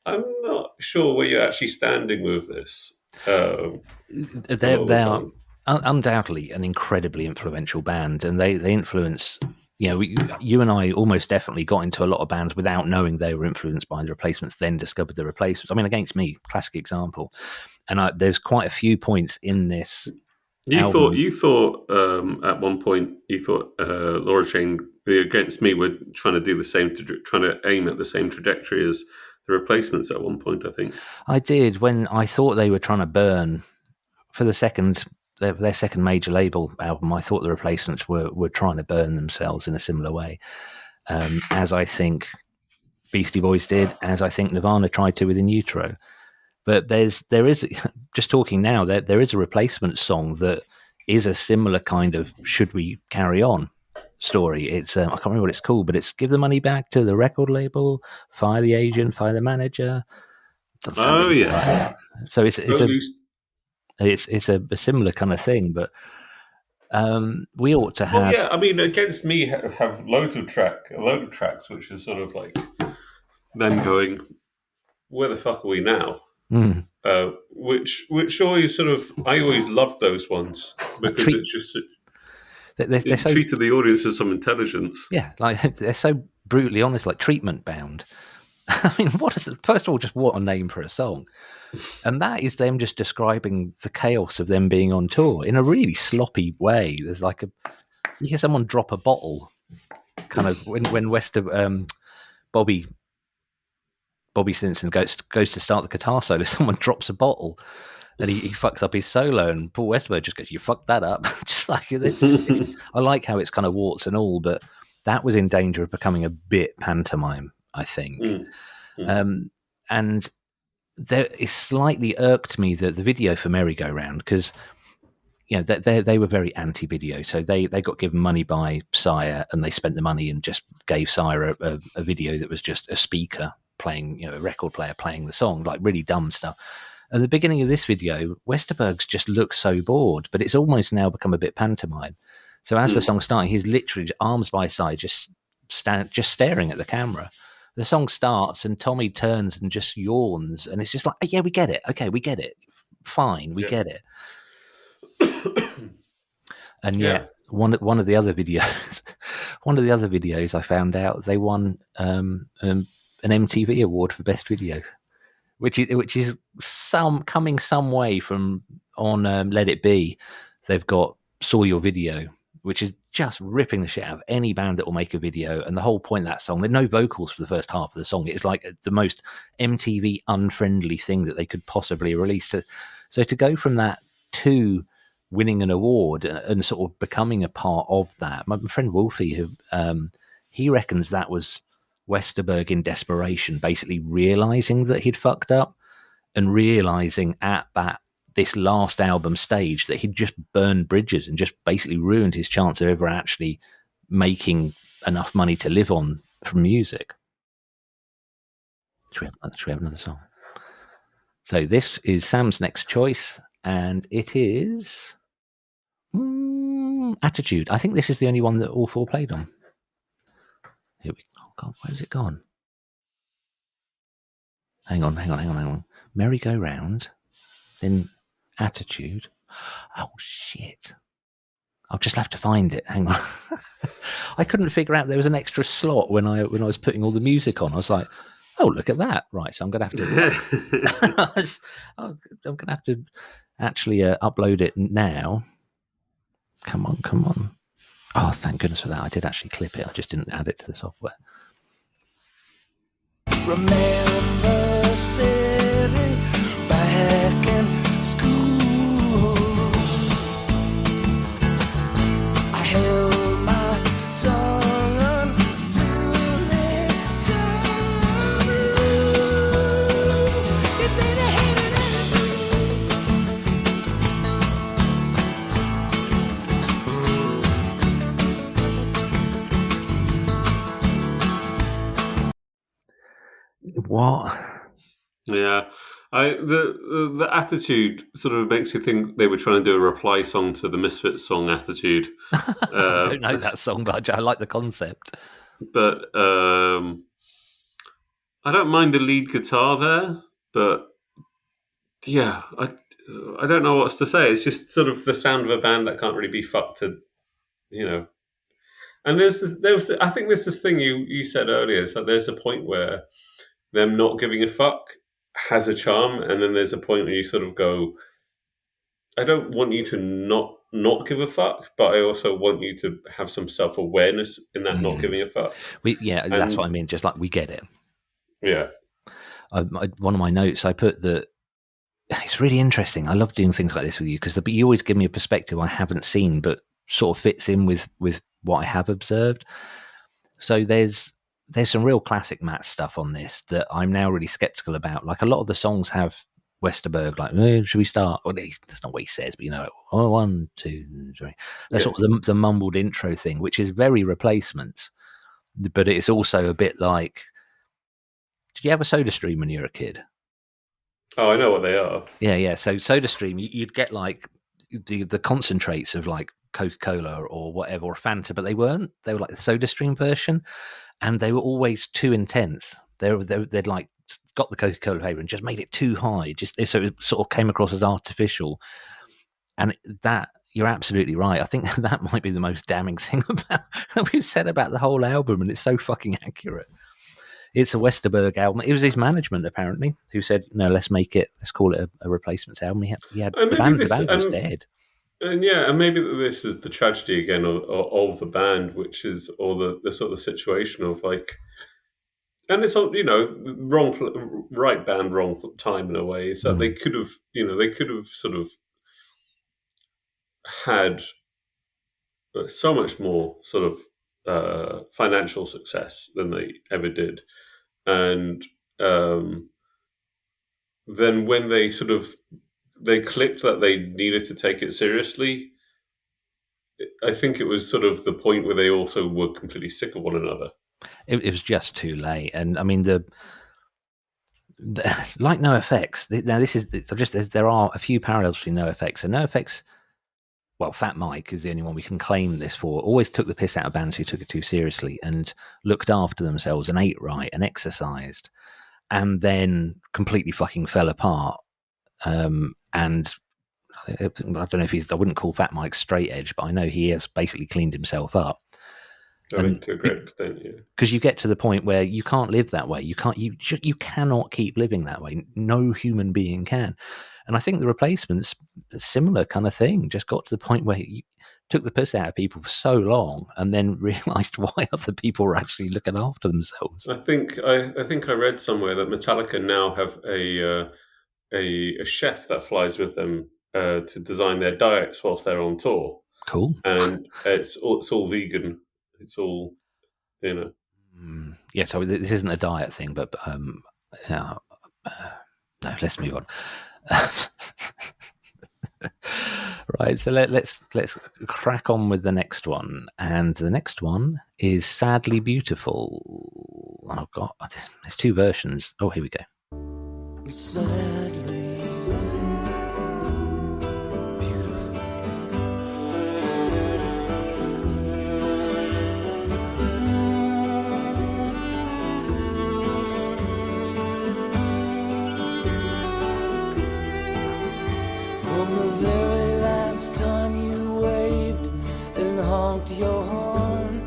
I'm not sure where you're actually standing with this. They are undoubtedly an incredibly influential band, and they influence. You and I almost definitely got into a lot of bands without knowing they were influenced by the Replacements, then discovered the Replacements. I mean, Against Me, classic example. And there's quite a few points in this. You thought at one point Laura Jane, the Against Me, were trying to do the same, trying to aim at the same trajectory as the Replacements at one point. I think I did, when I thought they were trying to burn for their second major label album. I thought the Replacements were trying to burn themselves in a similar way, as I think Beastie Boys did, as I think Nirvana tried to with In Utero. But there is just talking now, there is a Replacement song that is a similar kind of should we carry on story. It's I can't remember what it's called, but it's give the money back to the record label, fire the agent, fire the manager. Oh yeah. Right. So it's a similar kind of thing, but we ought to have. Well, yeah, I mean, Against Me have a load of tracks which are sort of like them going, where the fuck are we now? Which always sort of, I always loved those ones because it's just it treated the audience with some intelligence. Yeah, like they're so brutally honest, like Treatment Bound. I mean, first of all, just what a name for a song. And that is them just describing the chaos of them being on tour in a really sloppy way. There's like you hear someone drop a bottle, kind of when Bobby Stinson goes to start the guitar solo, someone drops a bottle and he fucks up his solo, and Paul Westerberg just goes, "You fucked that up." Just like I like how it's kind of warts and all, but that was in danger of becoming a bit pantomime, I think. And it slightly irked me that the video for Merry Go Round, because they were very anti-video, so they got given money by Sire, and they spent the money and just gave Sire a video that was just a speaker playing, a record player playing the song, like really dumb stuff. At the beginning of this video, Westerberg's just looks so bored, but it's almost now become a bit pantomime. So as the song's starting, he's literally arms by his side, just staring at the camera. The song starts and Tommy turns and just yawns, and it's just like, yeah, we get it. Okay, we get it. fine, we get it. And yet, Yeah. one of the other videos I found out they won an MTV award for best video, which is coming some way from on Let It Be. They've got Saw Your Video, which is just ripping the shit out of any band that will make a video. And the whole point of that song, there's no vocals for the first half of the song. It's like the most MTV unfriendly thing that they could possibly release. So to go from that to winning an award and sort of becoming a part of that, my friend Wolfie, who he reckons that was Westerberg in desperation, basically realizing that he'd fucked up and realizing at this last album stage that he'd just burned bridges and just basically ruined his chance of ever actually making enough money to live on from music. Should we have another song? So this is Sam's next choice, and it is Attitude. I think this is the only one that all four played on. Here we go. Oh God, where's it gone? Hang on. Merry-Go-Round, then Attitude. Oh shit! I'll just have to find it. Hang on. I couldn't figure out there was an extra slot when I was putting all the music on. I was like, oh, look at that! Right, so I'm going to have to. I'm going to have to actually upload it now. Come on. Oh, thank goodness for that. I did actually clip it. I just didn't add it to the software. Remember sitting back in school, I held my tongue until it turned blue. You said I had an attitude. What? Yeah, the Attitude sort of makes you think they were trying to do a reply song to the Misfits song Attitude. I don't know that song, but I like the concept. But I don't mind the lead guitar there, but yeah, I don't know what to say. It's just sort of the sound of a band that can't really be fucked to, you know. And I think there's this thing you said earlier. So there's a point where them not giving a fuck has a charm, and then there's a point where you sort of go, I don't want you to not give a fuck, but I also want you to have some self-awareness in that not giving a fuck. That's what I mean. Just like we get it. Yeah. One of my notes, I put that it's really interesting. I love doing things like this with you because you always give me a perspective I haven't seen, but sort of fits in with what I have observed. So there's some real classic Matt stuff on this that I'm now really skeptical about. Like a lot of the songs have Westerberg, like, should we start? Well, that's not what he says, but 1, 2, 3. That's sort of the mumbled intro thing, which is very Replacements, but it's also a bit like, did you have a SodaStream when you were a kid? Oh, I know what they are. Yeah. So SodaStream, you'd get like the concentrates of like Coca-Cola or whatever, or Fanta, but they weren't. They were like the SodaStream version, and they were always too intense. They'd like got the Coca-Cola flavor and just made it too high, just so it sort of came across as artificial. And that, you're absolutely right. I think that might be the most damning thing that we've said about the whole album, and it's so fucking accurate. It's a Westerberg album. It was his management, apparently, who said, no, let's call it a Replacements album. He had the band was dead. And maybe this is the tragedy again of the band, which is all the sort of situation of like, and it's right band, wrong time in a way. Is that they could have sort of had so much more sort of financial success than they ever did, and then when they clicked that they needed to take it seriously, I think it was sort of the point where they also were completely sick of one another. It was just too late. And I mean, like NoFX, now there are a few parallels between NoFX. So NoFX, well, Fat Mike is the only one we can claim this for, always took the piss out of bands who took it too seriously and looked after themselves and ate right and exercised, and then completely fucking fell apart. and I don't know if I wouldn't call Fat Mike straight edge, but I know he has basically cleaned himself up. I think to a great extent, yeah. Because you get to the point where you can't live that way. You cannot keep living that way. No human being can. And I think the Replacements, a similar kind of thing, just got to the point where you took the piss out of people for so long, and then realised why other people were actually looking after themselves. I think I read somewhere that Metallica now have a chef that flies with them to design their diets whilst they're on tour. Cool. And it's all vegan. It's all, you know. Yeah, so this isn't a diet thing, but no, let's move on. Right, so let's crack on with the next one, and the next one is Sadly Beautiful. Oh God, there's two versions. Oh, here we go. Sadly your horn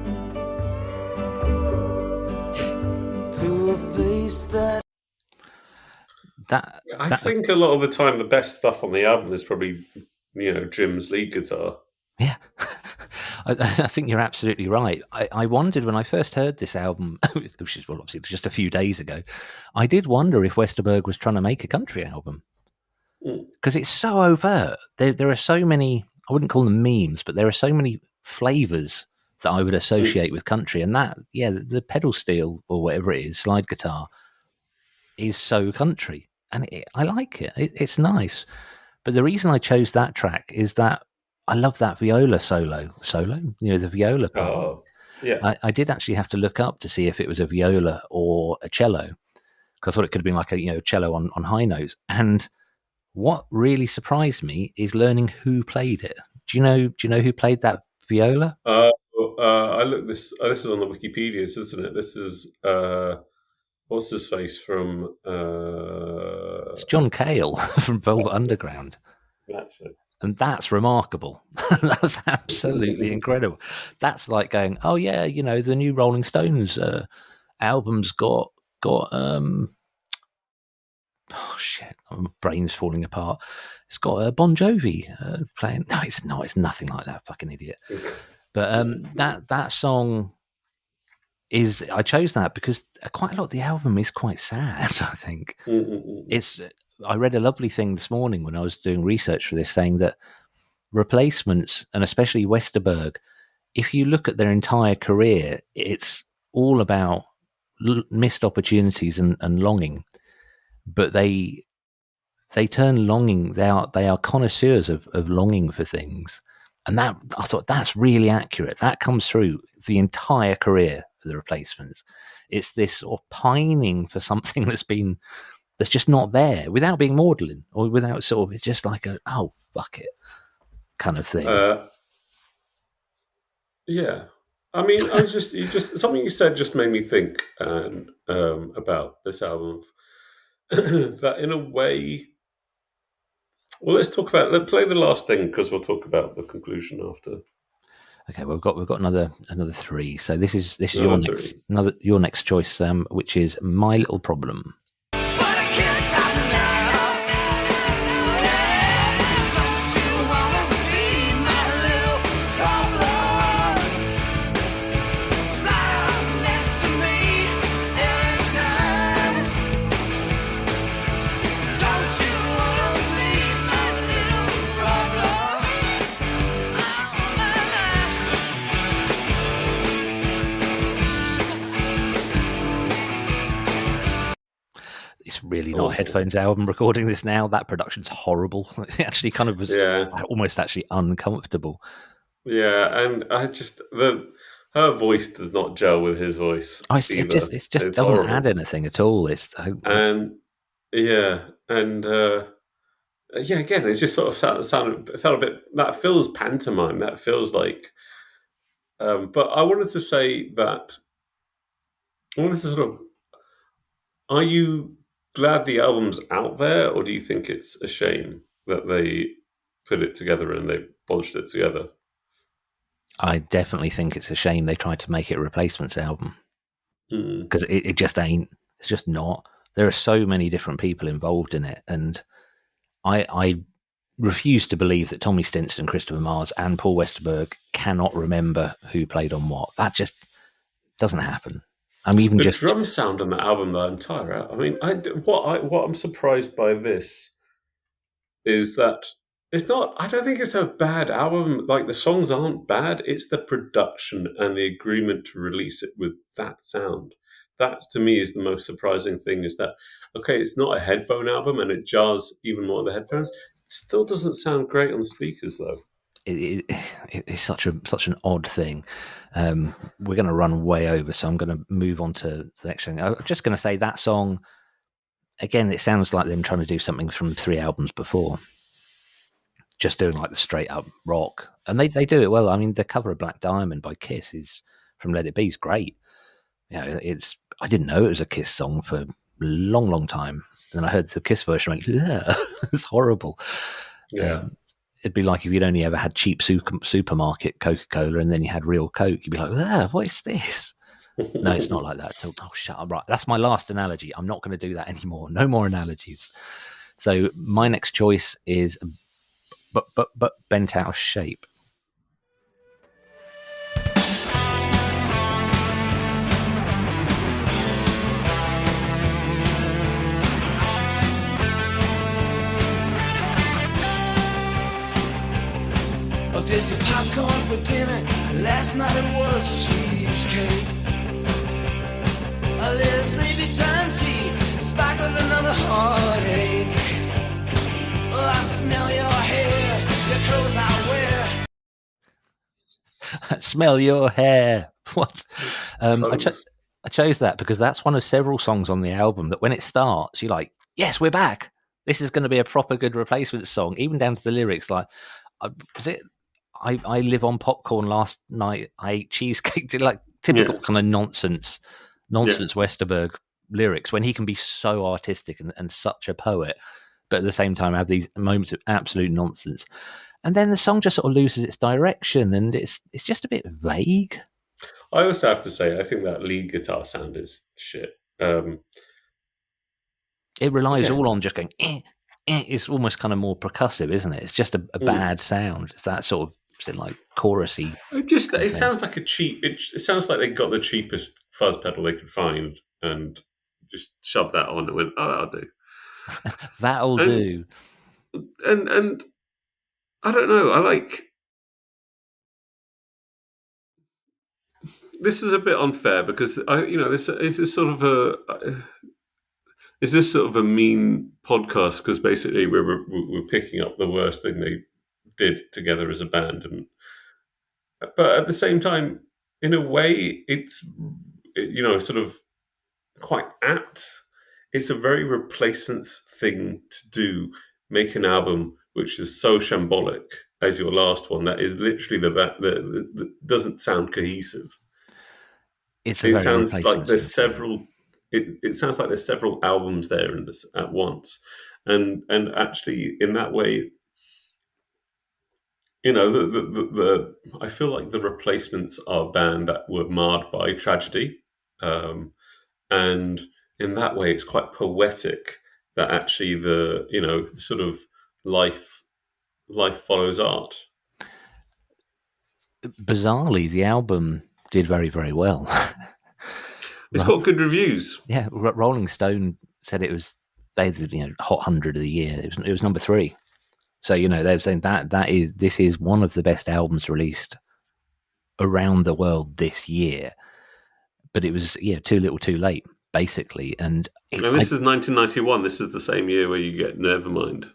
to a face that I think a lot of the time the best stuff on the album is probably, you know, Jim's lead guitar. Yeah. I think you're absolutely right. I wondered when I first heard this album, which is obviously just a few days ago, I did wonder if Westerberg was trying to make a country album, because it's so overt. There are so many, I wouldn't call them memes, but there are so many flavors that I would associate with country, and that, yeah, the pedal steel or whatever it is, slide guitar, is so country, and I like it. It's nice. But the reason I chose that track is that I love that viola solo, you know, the viola part. Oh, yeah. I did actually have to look up to see if it was a viola or a cello, because I thought it could have been like a, you know, cello on high notes. And what really surprised me is learning who played it. Do you know who played that viola? This is on the Wikipedia's, isn't it? This is what's his face from? It's John Cale from Velvet Underground. That's it. And that's remarkable. That's absolutely incredible. That's like going, oh yeah, you know, the new Rolling Stones album's got oh shit, my brain's falling apart. It's got Bon Jovi playing. No, it's not. It's nothing like that. Fucking idiot. But that song is, I chose that because quite a lot of the album is quite sad. I think I read a lovely thing this morning when I was doing research for this, saying that Replacements, and especially Westerberg, if you look at their entire career, it's all about missed opportunities and longing. But they turn longing. They are connoisseurs of longing for things, and that, I thought, that's really accurate. That comes through the entire career for the Replacements. It's this sort of pining for something that's just not there, without being maudlin or without sort of, it's just like a, oh fuck it kind of thing. Yeah. I mean, I was just something you said just made me think about this album. That in a way, well, let's play the last thing, because we'll talk about the conclusion after. Okay, well, we've got another three. So this is your next choice, which is My Little Problem. It's really not a headphones album recording this now. That production's horrible. It actually kind of was almost actually uncomfortable. Yeah, and her voice does not gel with his voice. It just doesn't horrible. Add anything at all. Again, it just sort of felt a bit. That feels pantomime. That feels like. But I wanted to say that. I wanted to sort of. Are you glad the album's out there, or do you think it's a shame that they put it together and they polished it together? I definitely think it's a shame they tried to make it a replacements album, because it just ain't. It's just not. There are so many different people involved in it, and I refuse to believe that Tommy Stinson, Christopher Mars, and Paul Westerberg cannot remember who played on what. That just doesn't happen. I'm even the drum sound on the album, the entire album. I mean, what I'm surprised by this is that it's not. I don't think it's a bad album. Like, the songs aren't bad. It's the production and the agreement to release it with that sound. That, to me, is the most surprising thing. Is that, okay? It's not a headphone album, and it jars even more on the headphones. It still doesn't sound great on the speakers, though. It's such an odd thing. We're going to run way over, so I'm going to move on to the next thing. I'm just going to say that song again. It sounds like them trying to do something from 3 albums before, just doing like the straight up rock, and they do it well. I mean, the cover of Black Diamond by Kiss is from Let It Be is great. I didn't know it was a Kiss song for a long time. And then I heard the Kiss version, I went, yeah, it's horrible. Yeah. It'd be like if you'd only ever had cheap supermarket Coca-Cola and then you had real Coke. You'd be like, what is this? No, it's not like that. Oh, shut up. Right. That's my last analogy. I'm not going to do that anymore. No more analogies. So my next choice is but bent out of shape. Oh, did you popcorn for dinner? Last night it was cheesecake. A little sleepy time tea, spiked with another heartache. Oh, I smell your hair, your clothes I wear. Smell your hair. What? I chose that because that's one of several songs on the album that when it starts, you're like, yes, we're back. This is going to be a proper good replacement song, even down to the lyrics. Like, was it? I live on popcorn last night. I ate cheesecake. Like typical kind of nonsense Westerberg lyrics when he can be so artistic and such a poet, but at the same time have these moments of absolute nonsense. And then the song just sort of loses its direction and it's just a bit vague. I also have to say, I think that lead guitar sound is shit. It relies all on just going, it's almost kind of more percussive, isn't it? It's just a bad sound. It's that sort of like chorusy. It sounds like a cheap. It sounds like they got the cheapest fuzz pedal they could find and just shoved that on and went, "Oh, that'll do." That'll do. And I don't know. I like. This is a bit unfair because this is sort of a. Is this sort of a mean podcast? Because basically we're picking up the worst thing they did together as a band, but at the same time, in a way, it's sort of quite apt. It's a very replacements thing to do. Make an album which is so shambolic as your last one that is literally the doesn't sound cohesive. It sounds like there's several. It sounds like there's several albums there in this at once, and actually in that way, I feel like the Replacements are a band that were marred by tragedy, and in that way, it's quite poetic that actually the sort of life follows art. Bizarrely, the album did very, very well. It's got good reviews. Yeah, Rolling Stone said it was hot 100 of the year. It was number 3. So they're saying this is one of the best albums released around the world this year. But it was too little, too late, basically. And this is 1991. This is the same year where you get Nevermind.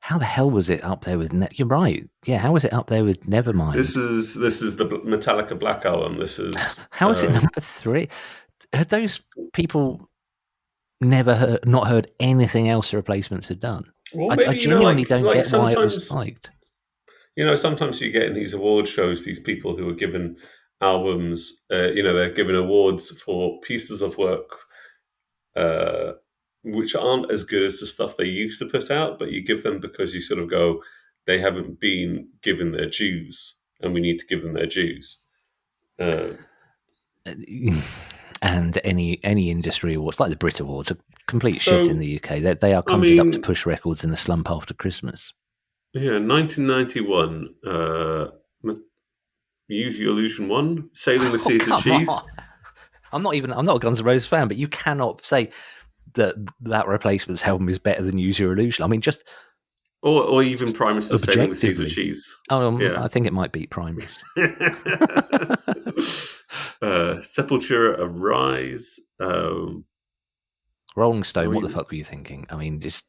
How the hell was it up there with? You're right. Yeah, how was it up there with Nevermind? This is the Metallica Black album. This is how is it number 3? Had those people never not heard anything else the Replacements had done? Well, maybe, I genuinely don't get why it was liked. Sometimes you get in these award shows these people who are given albums. They're given awards for pieces of work which aren't as good as the stuff they used to put out, but you give them because you sort of go, they haven't been given their dues, and we need to give them their dues. And any industry awards, like the Brit Awards, are complete shit in the UK. They are conjured up to push records in the slump after Christmas. Yeah, 1991, Use Your Illusion 1, Sailing the Seas of Cheese. On. I'm not a Guns N' Roses fan, but you cannot say that Replacements album is better than Use Your Illusion. I mean, just or even Primus' Sailing the Seas of Cheese. I think it might beat Primus. Sepultura, Arise. Rolling Stone, what the fuck were you thinking? I mean, just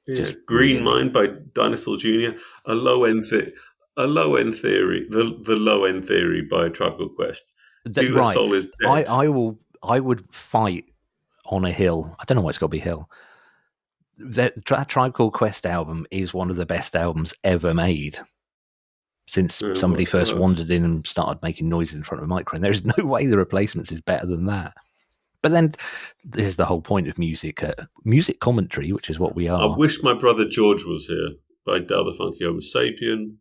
Green really. Mind by Dinosaur Jr. A low end theory. The low end theory by Tribe Called Quest. Do the Soul is Dead. I would fight on a hill. I don't know why it's got to be hill. That Tribe Called Quest album is one of the best albums ever made since somebody first wandered in and started making noises in front of a microphone. There's no way the Replacements is better than that. But then this is the whole point of music commentary, which is what we are. I wish my brother George was here by Del the Funky Homo Sapien.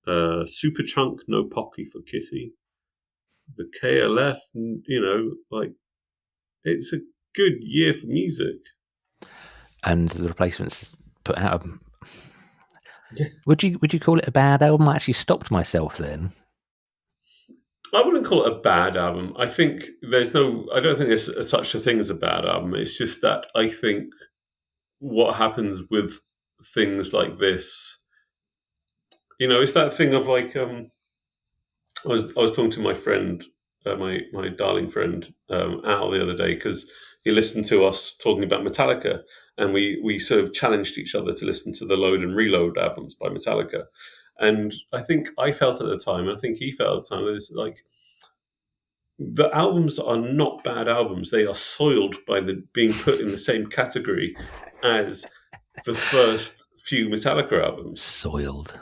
Superchunk, No Pocky for Kitty. The KLF, it's a good year for music. And the Replacements put out Would you call it a bad album? I actually stopped myself then. I wouldn't call it a bad album. I think I don't think there's such a thing as a bad album. It's just that I think what happens with things like this, it's that thing of like, I was talking to my friend, my darling friend, Al the other day, because he listened to us talking about Metallica, and we sort of challenged each other to listen to the Load and Reload albums by Metallica. And I think I felt at the time, I think he felt at the time, that it's like, the albums are not bad albums. They are soiled by being put in the same category as the first few Metallica albums. Soiled.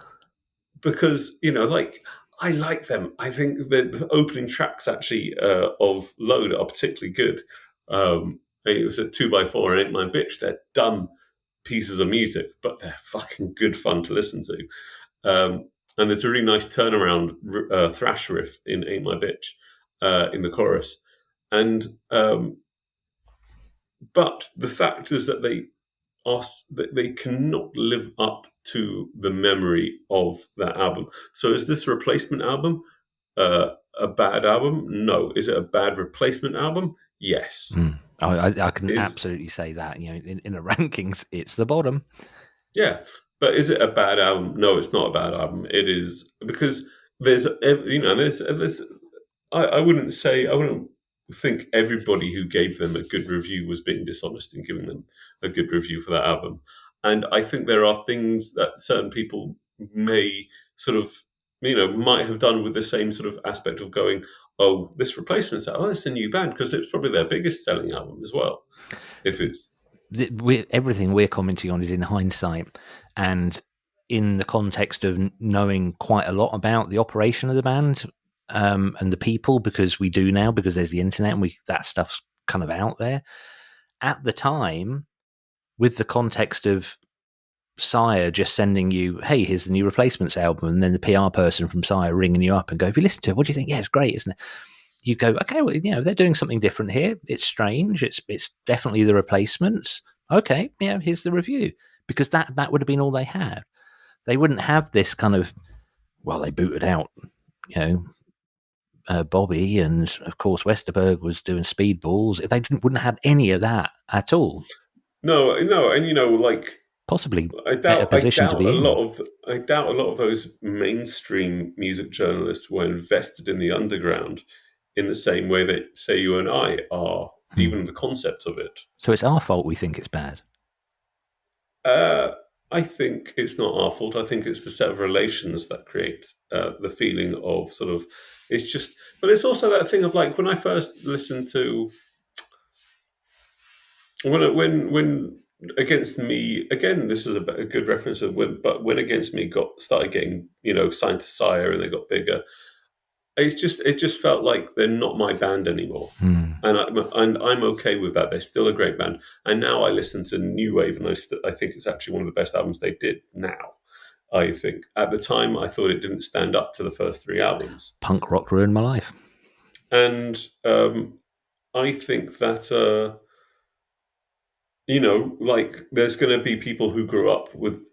Because, I like them. I think the opening tracks actually of Load are particularly good. It was a 2x4 and Ain't My Bitch. They're dumb pieces of music, but they're fucking good fun to listen to. And there's a really nice turnaround thrash riff in Ain't My Bitch. In the chorus, and but the fact is that they cannot live up to the memory of that album. So is this Replacement album a bad album? No. Is it a bad Replacement album? Yes. I can absolutely say that. In the rankings, it's the bottom. Yeah, but is it a bad album? No, it's not a bad album. It is, because there's I wouldn't think everybody who gave them a good review was being dishonest in giving them a good review for that album. And I think there are things that certain people may sort of, might have done with the same sort of aspect of going, oh, this Replacement's out, it's a new band, because it's probably their biggest selling album as well. If it's... Everything we're commenting on is in hindsight, and in the context of knowing quite a lot about the operation of the band, and the people, because we do now, because there's the internet and that stuff's kind of out there. At the time, with the context of Sire just sending you, hey, here's the new Replacements album, and then the PR person from Sire ringing you up and go, have you listened to it? What do you think? Yeah, it's great, isn't it? You go, okay, well, they're doing something different here. It's strange. It's definitely the Replacements. Okay, here's the review. Because that would have been all they had. They wouldn't have this kind of, well, they booted out, Bobby, and of course Westerberg was doing speedballs. They wouldn't have any of that at all. No, and possibly better position to be in. I doubt a lot of those mainstream music journalists were invested in the underground in the same way that, say, you and I are, even the concept of it. So it's our fault we think it's bad? I think it's not our fault. I think it's the set of relations that create the feeling of sort of, it's just, but it's also that thing of like, when I first listened to, when Against Me, again, this is a good reference of when Against Me started getting, signed to Sire and they got bigger. it just felt like they're not my band anymore. And I'm okay with that. They're still a great band. And now I listen to New Wave, and I think it's actually one of the best albums they did now. I think at the time I thought it didn't stand up to the first 3 albums. Punk rock ruined my life. And I think that like there's going to be people who grew up with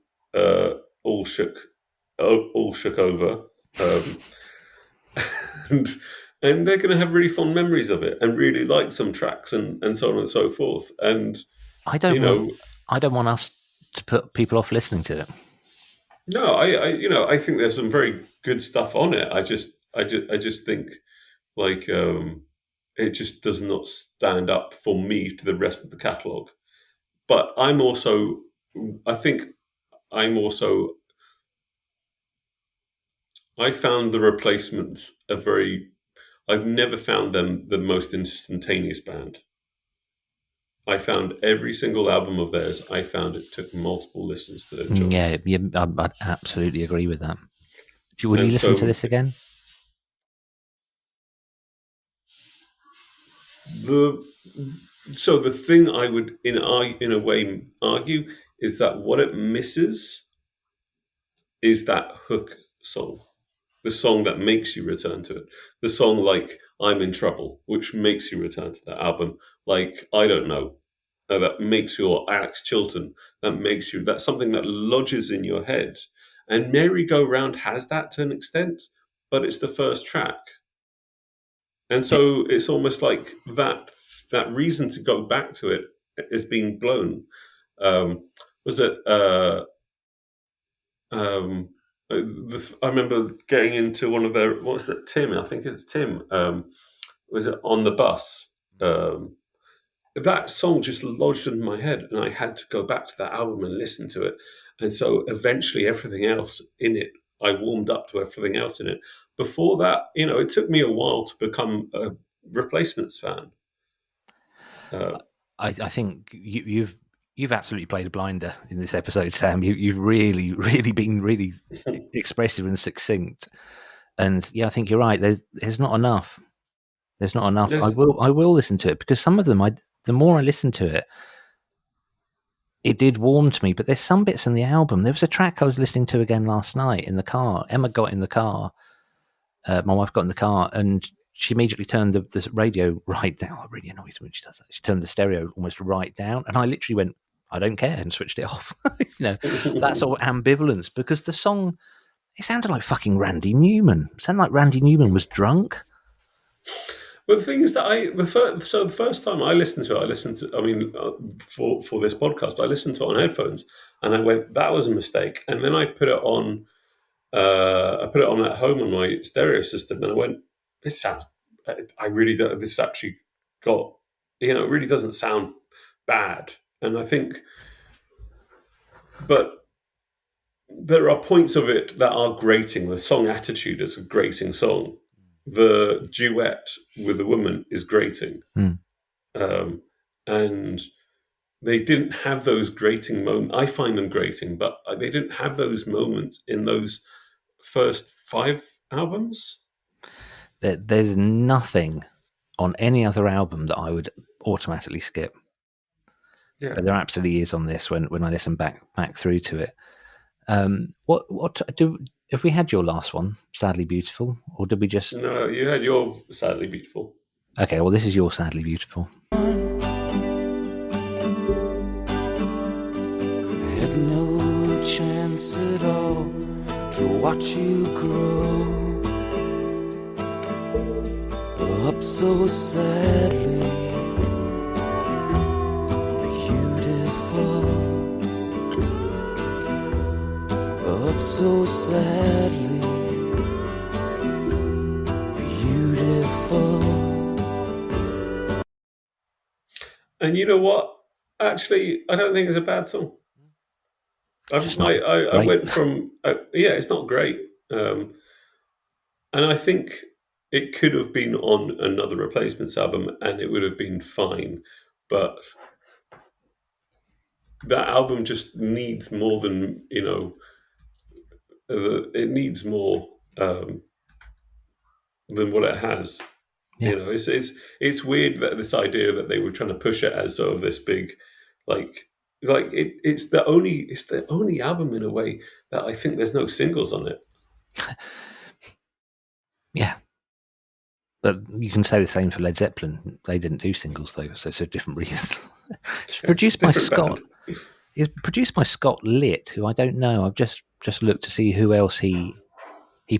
All Shook Over, and they're going to have really fond memories of it and really like some tracks and so on and so forth. And I don't want us to put people off listening to it. No, I think there's some very good stuff on it. I just think like it just does not stand up for me to the rest of the catalogue. But I found the Replacements I've never found them the most instantaneous band. I found every single album of theirs, I found it took multiple listens to enjoy. Yeah, I absolutely agree with that. Will you listen to this again? The thing I would, in a way, argue is that what it misses is that hook song, the song that makes you return to it, the song like "I'm in Trouble," which makes you return to that album. Like I don't know, that makes you, or Alex Chilton, that's something that lodges in your head. And Merry Go Round has that to an extent, but it's the first track. And so it's almost like that reason to go back to it is being blown. I remember getting into one of their, what was it, Tim? I think it's Tim. Was it On the Bus? That song just lodged in my head, and I had to go back to that album and listen to it. And so eventually everything else in it, I warmed up to everything else in it. Before that, it took me a while to become a Replacements fan. I think you've absolutely played a blinder in this episode, Sam. You've really, really been really expressive and succinct. And yeah, I think you're right. There's not enough. There's not enough. I will listen to it, because some of them, the more I listen to it, it did warm to me. But there's some bits in the album. There was a track I was listening to again last night in the car. Emma got in the car. My wife got in the car, and she immediately turned the radio right down. It really annoys me when she does that. She turned the stereo almost right down, and I literally went, I don't care, and switched it off. That sort of ambivalence, because the song, it sounded like fucking Randy Newman. It sounded like Randy Newman was drunk. But the thing is that the first time I listened to it, for this podcast, I listened to it on headphones, and I went, that was a mistake. And then I put it on, at home on my stereo system, and I went, this sounds, I really don't, this actually got, it really doesn't sound bad. And I think, but there are points of it that are grating. The song Attitude is a grating song. The duet with the woman is grating. And they didn't have those grating moments. I find them grating, but they didn't have those moments in those first 5 albums. There's nothing on any other album that I would automatically skip. Yeah. But there absolutely is on this when I listen back through to it. Have we had your last one, Sadly Beautiful, or did we just? No, you had your Sadly Beautiful. Okay, well, this is your Sadly Beautiful. Had no chance at all to watch you grow up so sadly beautiful, up so sadly beautiful. And you know what? Actually, I don't think it's a bad song. I went from it's not great, and I think it could have been on another Replacements album, and it would have been fine. But that album just needs more than it needs more than what it has. Yeah. You know, it's weird that this idea that they were trying to push it as sort of this big, it's the only album in a way that I think there's no singles on it. Yeah. But you can say the same for Led Zeppelin. They didn't do singles though, so it's a different reason. It's produced by Scott. It's produced by Scott Litt, who I don't know. I've just looked to see who else he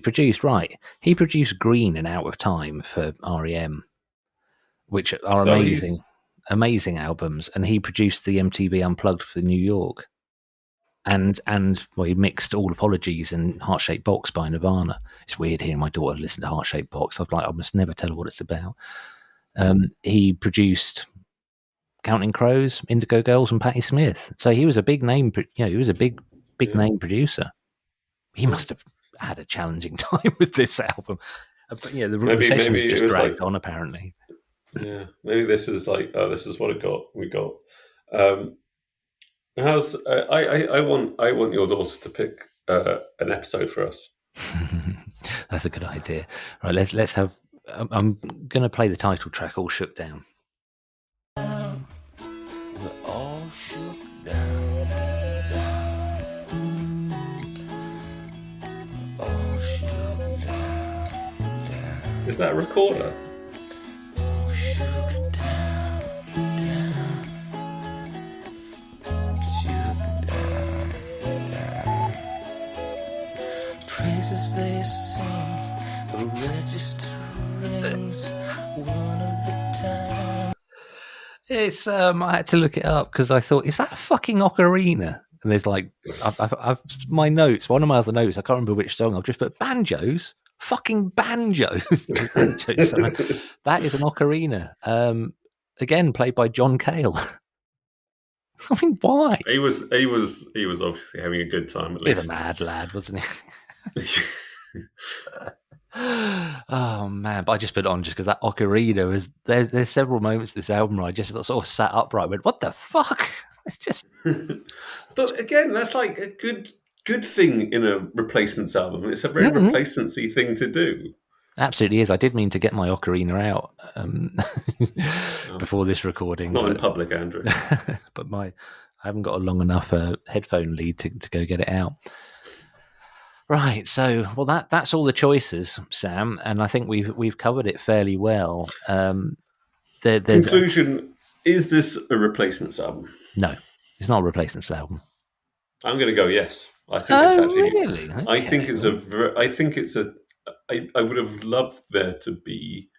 produced. Right, he produced Green and Out of Time for REM, which are amazing albums, and he produced the MTV Unplugged for New York. And well, he mixed All Apologies and Heart Shaped Box by Nirvana. It's weird hearing my daughter listen to Heart Shaped Box. I was like, I must never tell her what it's about. He produced Counting Crows, Indigo Girls, and Patti Smith. So he was a big name. He was a big name producer. He must have had a challenging time with this album. But the sessions just dragged on. Apparently, yeah. Maybe this is this is what we got. How's I want your daughter to pick an episode for us. That's a good idea. Right, let's have. I'm going to play the title track, All Shook Down. We're all shook down, all shook down. Is that a recorder? All shook down, shook down. Praises they sing, a register rings, one of a time. It's I had to look it up because I thought, is that a fucking ocarina? And there's I've my notes. One of my other notes, I can't remember which song. I've just put banjos, fucking banjos. That is an ocarina. Again, played by John Cale. I mean, why? He was obviously having a good time. At least He's a mad lad, wasn't he? Oh man, but I just put it on just because that ocarina was there's several moments in this album where I just sort of sat upright and went, what the fuck? It's just but again, that's like a good thing in a Replacements album. It's a very replacement-y thing to do. Absolutely is. I did mean to get my ocarina out before this recording. Not in public, Andrew. But I haven't got a long enough headphone lead to go get it out. Right, so that's all the choices, Sam, and I think we've covered it fairly well. Conclusion: is this a Replacements album? No, it's not a Replacements album. I'm going to go yes. I think it's actually. Really? Okay. I think it's a. I would have loved there to be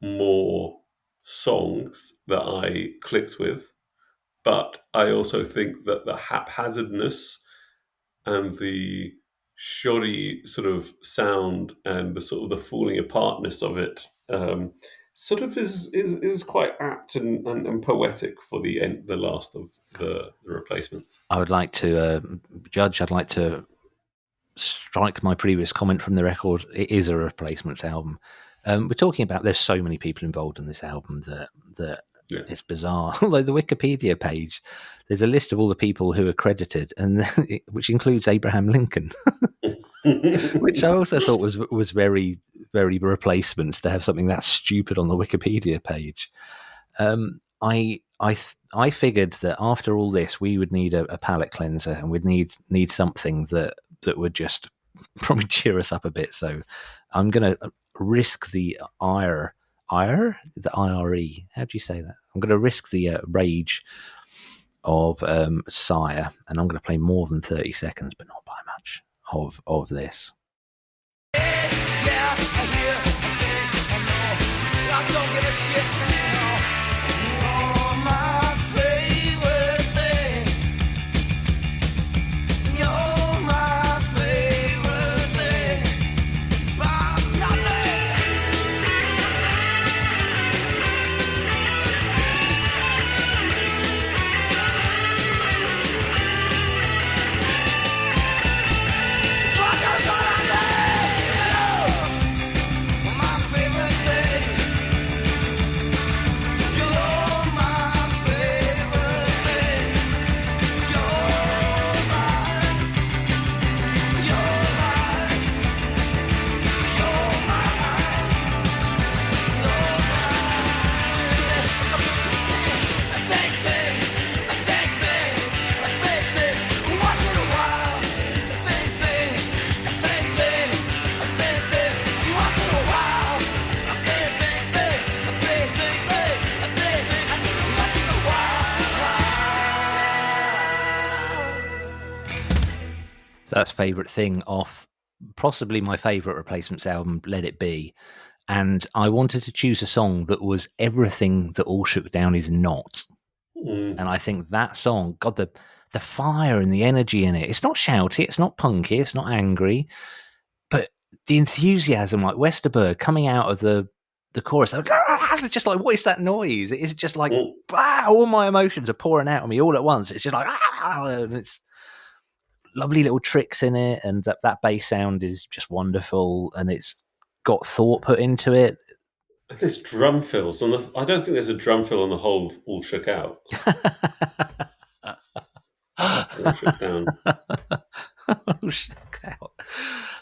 more songs that I clicked with, but I also think that the haphazardness and the shoddy sort of sound and the sort of the falling apartness of it sort of is quite apt and poetic for the last of the Replacements. I would like to judge. I'd like to strike my previous comment from the record. It is a Replacements album. We're talking about there's so many people involved in this album that it's bizarre. Although the Wikipedia page, there's a list of all the people who are credited, and which includes Abraham Lincoln, which I also thought was very, very Replacements to have something that stupid on the Wikipedia page. I figured that after all this, we would need a palate cleanser, and we'd need something that would just probably cheer us up a bit. So I'm going to risk the ire. The IRE. How do you say that? I'm going to risk the rage of Sire, and I'm going to play more than 30 seconds, but not by much, of this. Yeah, I hear, I think, I know. I don't give a shit now. You're my favorite thing. You're my favorite thing. I'm nothing. What goes on? that's favourite thing off possibly my favourite Replacements album, Let It Be. And I wanted to choose a song that was everything that All Shook Down is not. And I think that song, God, the fire and the energy in it, it's not shouty, it's not punky, it's not angry, but the enthusiasm, like Westerberg coming out of the chorus, it's just like, what is that noise? It is just like, all my emotions are pouring out of me all at once. It's just like, and it's lovely little tricks in it, and that bass sound is just wonderful, and it's got thought put into it. There's drum fills on I don't think there's a drum fill on the whole of All Shook Out. All Shook Down. All Shook Out.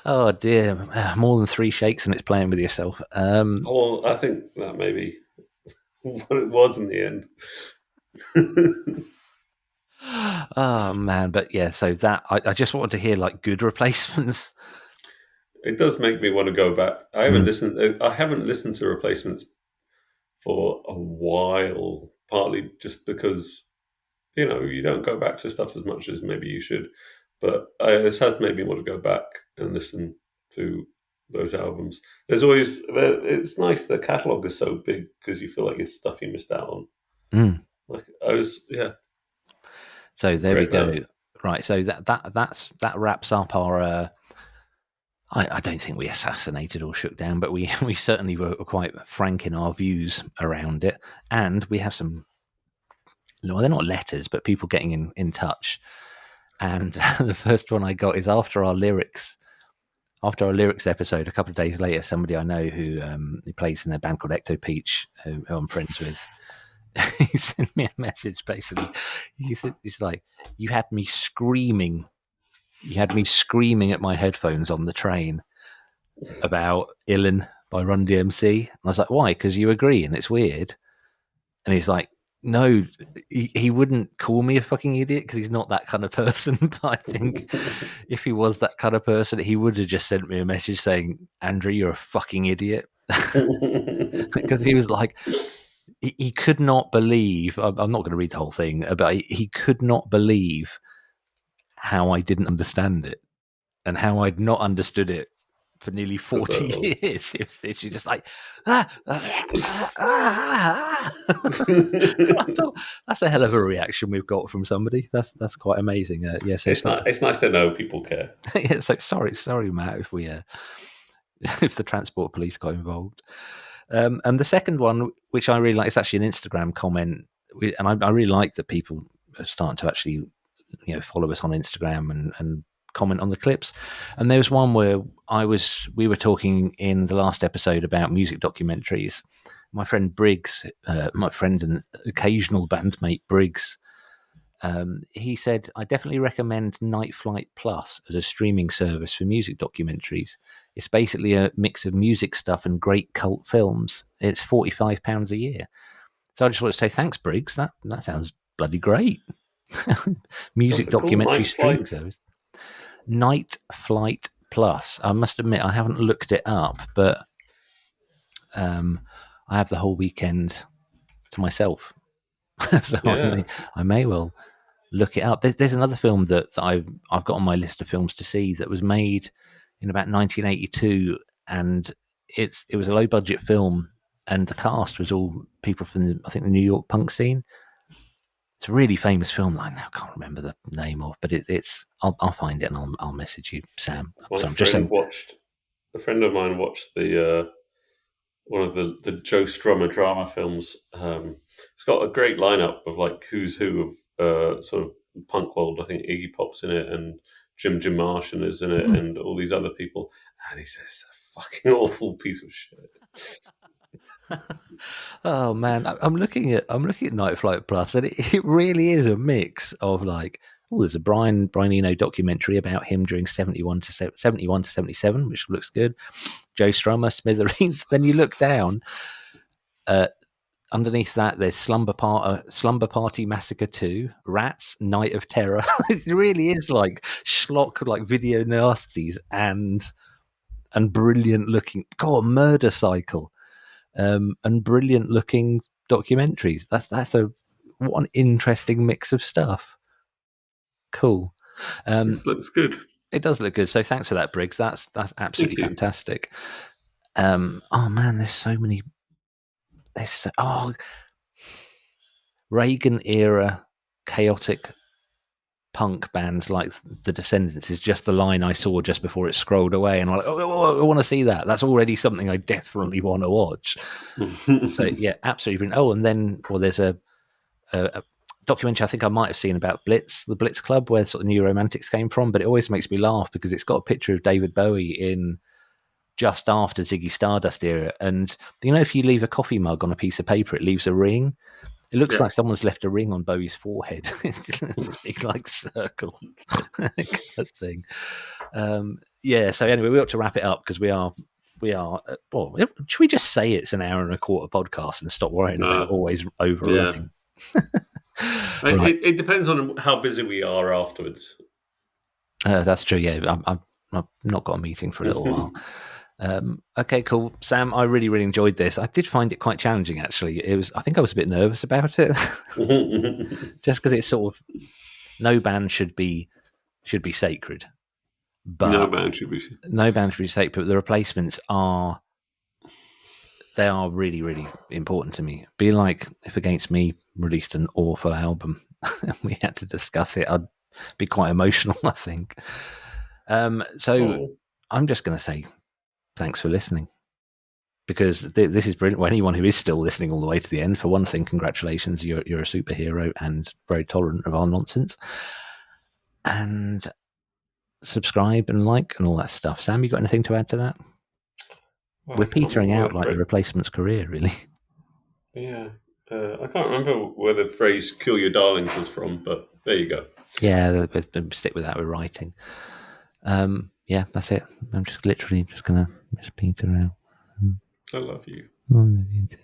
Oh dear, more than 3 shakes and it's playing with yourself. Well, I think that may be what it was in the end. Oh man, but yeah, so that I just wanted to hear like good Replacements. It does make me want to go back. I haven't listened to Replacements for a while, partly just because you don't go back to stuff as much as maybe you should. But this has made me want to go back and listen to those albums. There's always it's nice. The catalogue is so big because you feel like it's stuff you missed out on. Like So there we go. Right. So that wraps up our. I don't think we assassinated or shook down, but we certainly were quite frank in our views around it, and we have some. No, they're not letters, but people getting in touch. And the first one I got is after our lyrics episode. A couple of days later, somebody I know who plays in a band called Ecto Peach, who I'm friends with. He sent me a message. Basically, he's like, "You had me screaming at my headphones on the train about Illin by Run DMC." And I was like, "Why? Because you agree, and it's weird." And he's like, "No, he wouldn't call me a fucking idiot because he's not that kind of person. But I think if he was that kind of person, he would have just sent me a message saying, 'Andrew, you're a fucking idiot.'" Because he was like, he could not believe. I'm not going to read the whole thing, but he could not believe how I didn't understand it and how I'd not understood it for nearly 40 years. It's just like, I thought, that's a hell of a reaction we've got from somebody. That's quite amazing. Yes, it's nice to know people care. Yeah, so sorry, Matt, if we if the transport police got involved. And the second one, which I really like, is actually an Instagram comment, and I really like that people are starting to actually follow us on Instagram and comment on the clips. And there was one where we were talking in the last episode about music documentaries. My friend Briggs, my friend and occasional bandmate Briggs, he said, "I definitely recommend Night Flight Plus as a streaming service for music documentaries. It's basically a mix of music stuff and great cult films. It's £45 a year." So I just want to say thanks, Briggs. That sounds bloody great. Music documentary streaming service. Night Flight Plus. I must admit, I haven't looked it up, but I have the whole weekend to myself. So yeah. I may well look it up. There's another film that I've got on my list of films to see that was made in about 1982, and it was a low budget film, and the cast was all people from the New York punk scene. It's a really famous film that I now can't remember the name of, but it's I'll find it and I'll message you, Sam. A friend of mine watched the one of the Joe Strummer drama films. It's got a great lineup of like who's who of sort of punk world. I think Iggy Pop's in it, and Jim Martian is in it, and all these other people. And he says, "It's a fucking awful piece of shit." Oh man, I'm looking at Night Flight Plus, and it really is a mix of like, there's a Brian Eno documentary about him during 71 to 77, which looks good. Joe Strummer, Smithereens. Then you look down, underneath that there's Slumber Party Massacre 2, Rats, Night of Terror. It really is like schlock, like video nasties and brilliant looking. God, Murder Cycle. And brilliant looking documentaries. That's what an interesting mix of stuff. Cool. This looks good. It does look good. So thanks for that, Briggs. That's absolutely fantastic. Oh man, there's so many. Reagan era chaotic punk bands like The Descendants is just the line I saw just before it scrolled away, and I'm like, I want to see that. That's already something I definitely want to watch. So yeah, absolutely brilliant. Oh, and then there's a documentary I think I might have seen about Blitz, the Blitz Club, where sort of New Romantics came from, but it always makes me laugh because it's got a picture of David Bowie in just after Ziggy Stardust era, and if you leave a coffee mug on a piece of paper, it leaves a ring. It looks like someone's left a ring on Bowie's forehead. This big like circle kind of thing. So anyway, we ought to wrap it up because we are. Should we just say it's an hour and a quarter podcast and stop worrying about always overrunning? Yeah. Right. It depends on how busy we are afterwards. That's true. Yeah, I've not got a meeting for a little while. Okay, cool. Sam, I really, really enjoyed this. I did find it quite challenging, actually. I think I was a bit nervous about it. Just because it's sort of, no band should be sacred. But no band should be sacred, but the Replacements are really, really important to me. Be like if Against Me released an awful album and we had to discuss it, I'd be quite emotional, I think. I'm just going to say thanks for listening, because this is brilliant. Well, anyone who is still listening all the way to the end, for one thing, congratulations, you're a superhero and very tolerant of our nonsense. And subscribe and like and all that stuff. Sam, you got anything to add to that? Well, we're petering out like the Replacements' career, really. Yeah. I can't remember where the phrase "kill your darlings" was from, but there you go. Yeah, stick with that. We're writing. Yeah, that's it. I'm just literally just gonna peter out. I love you. I love you too.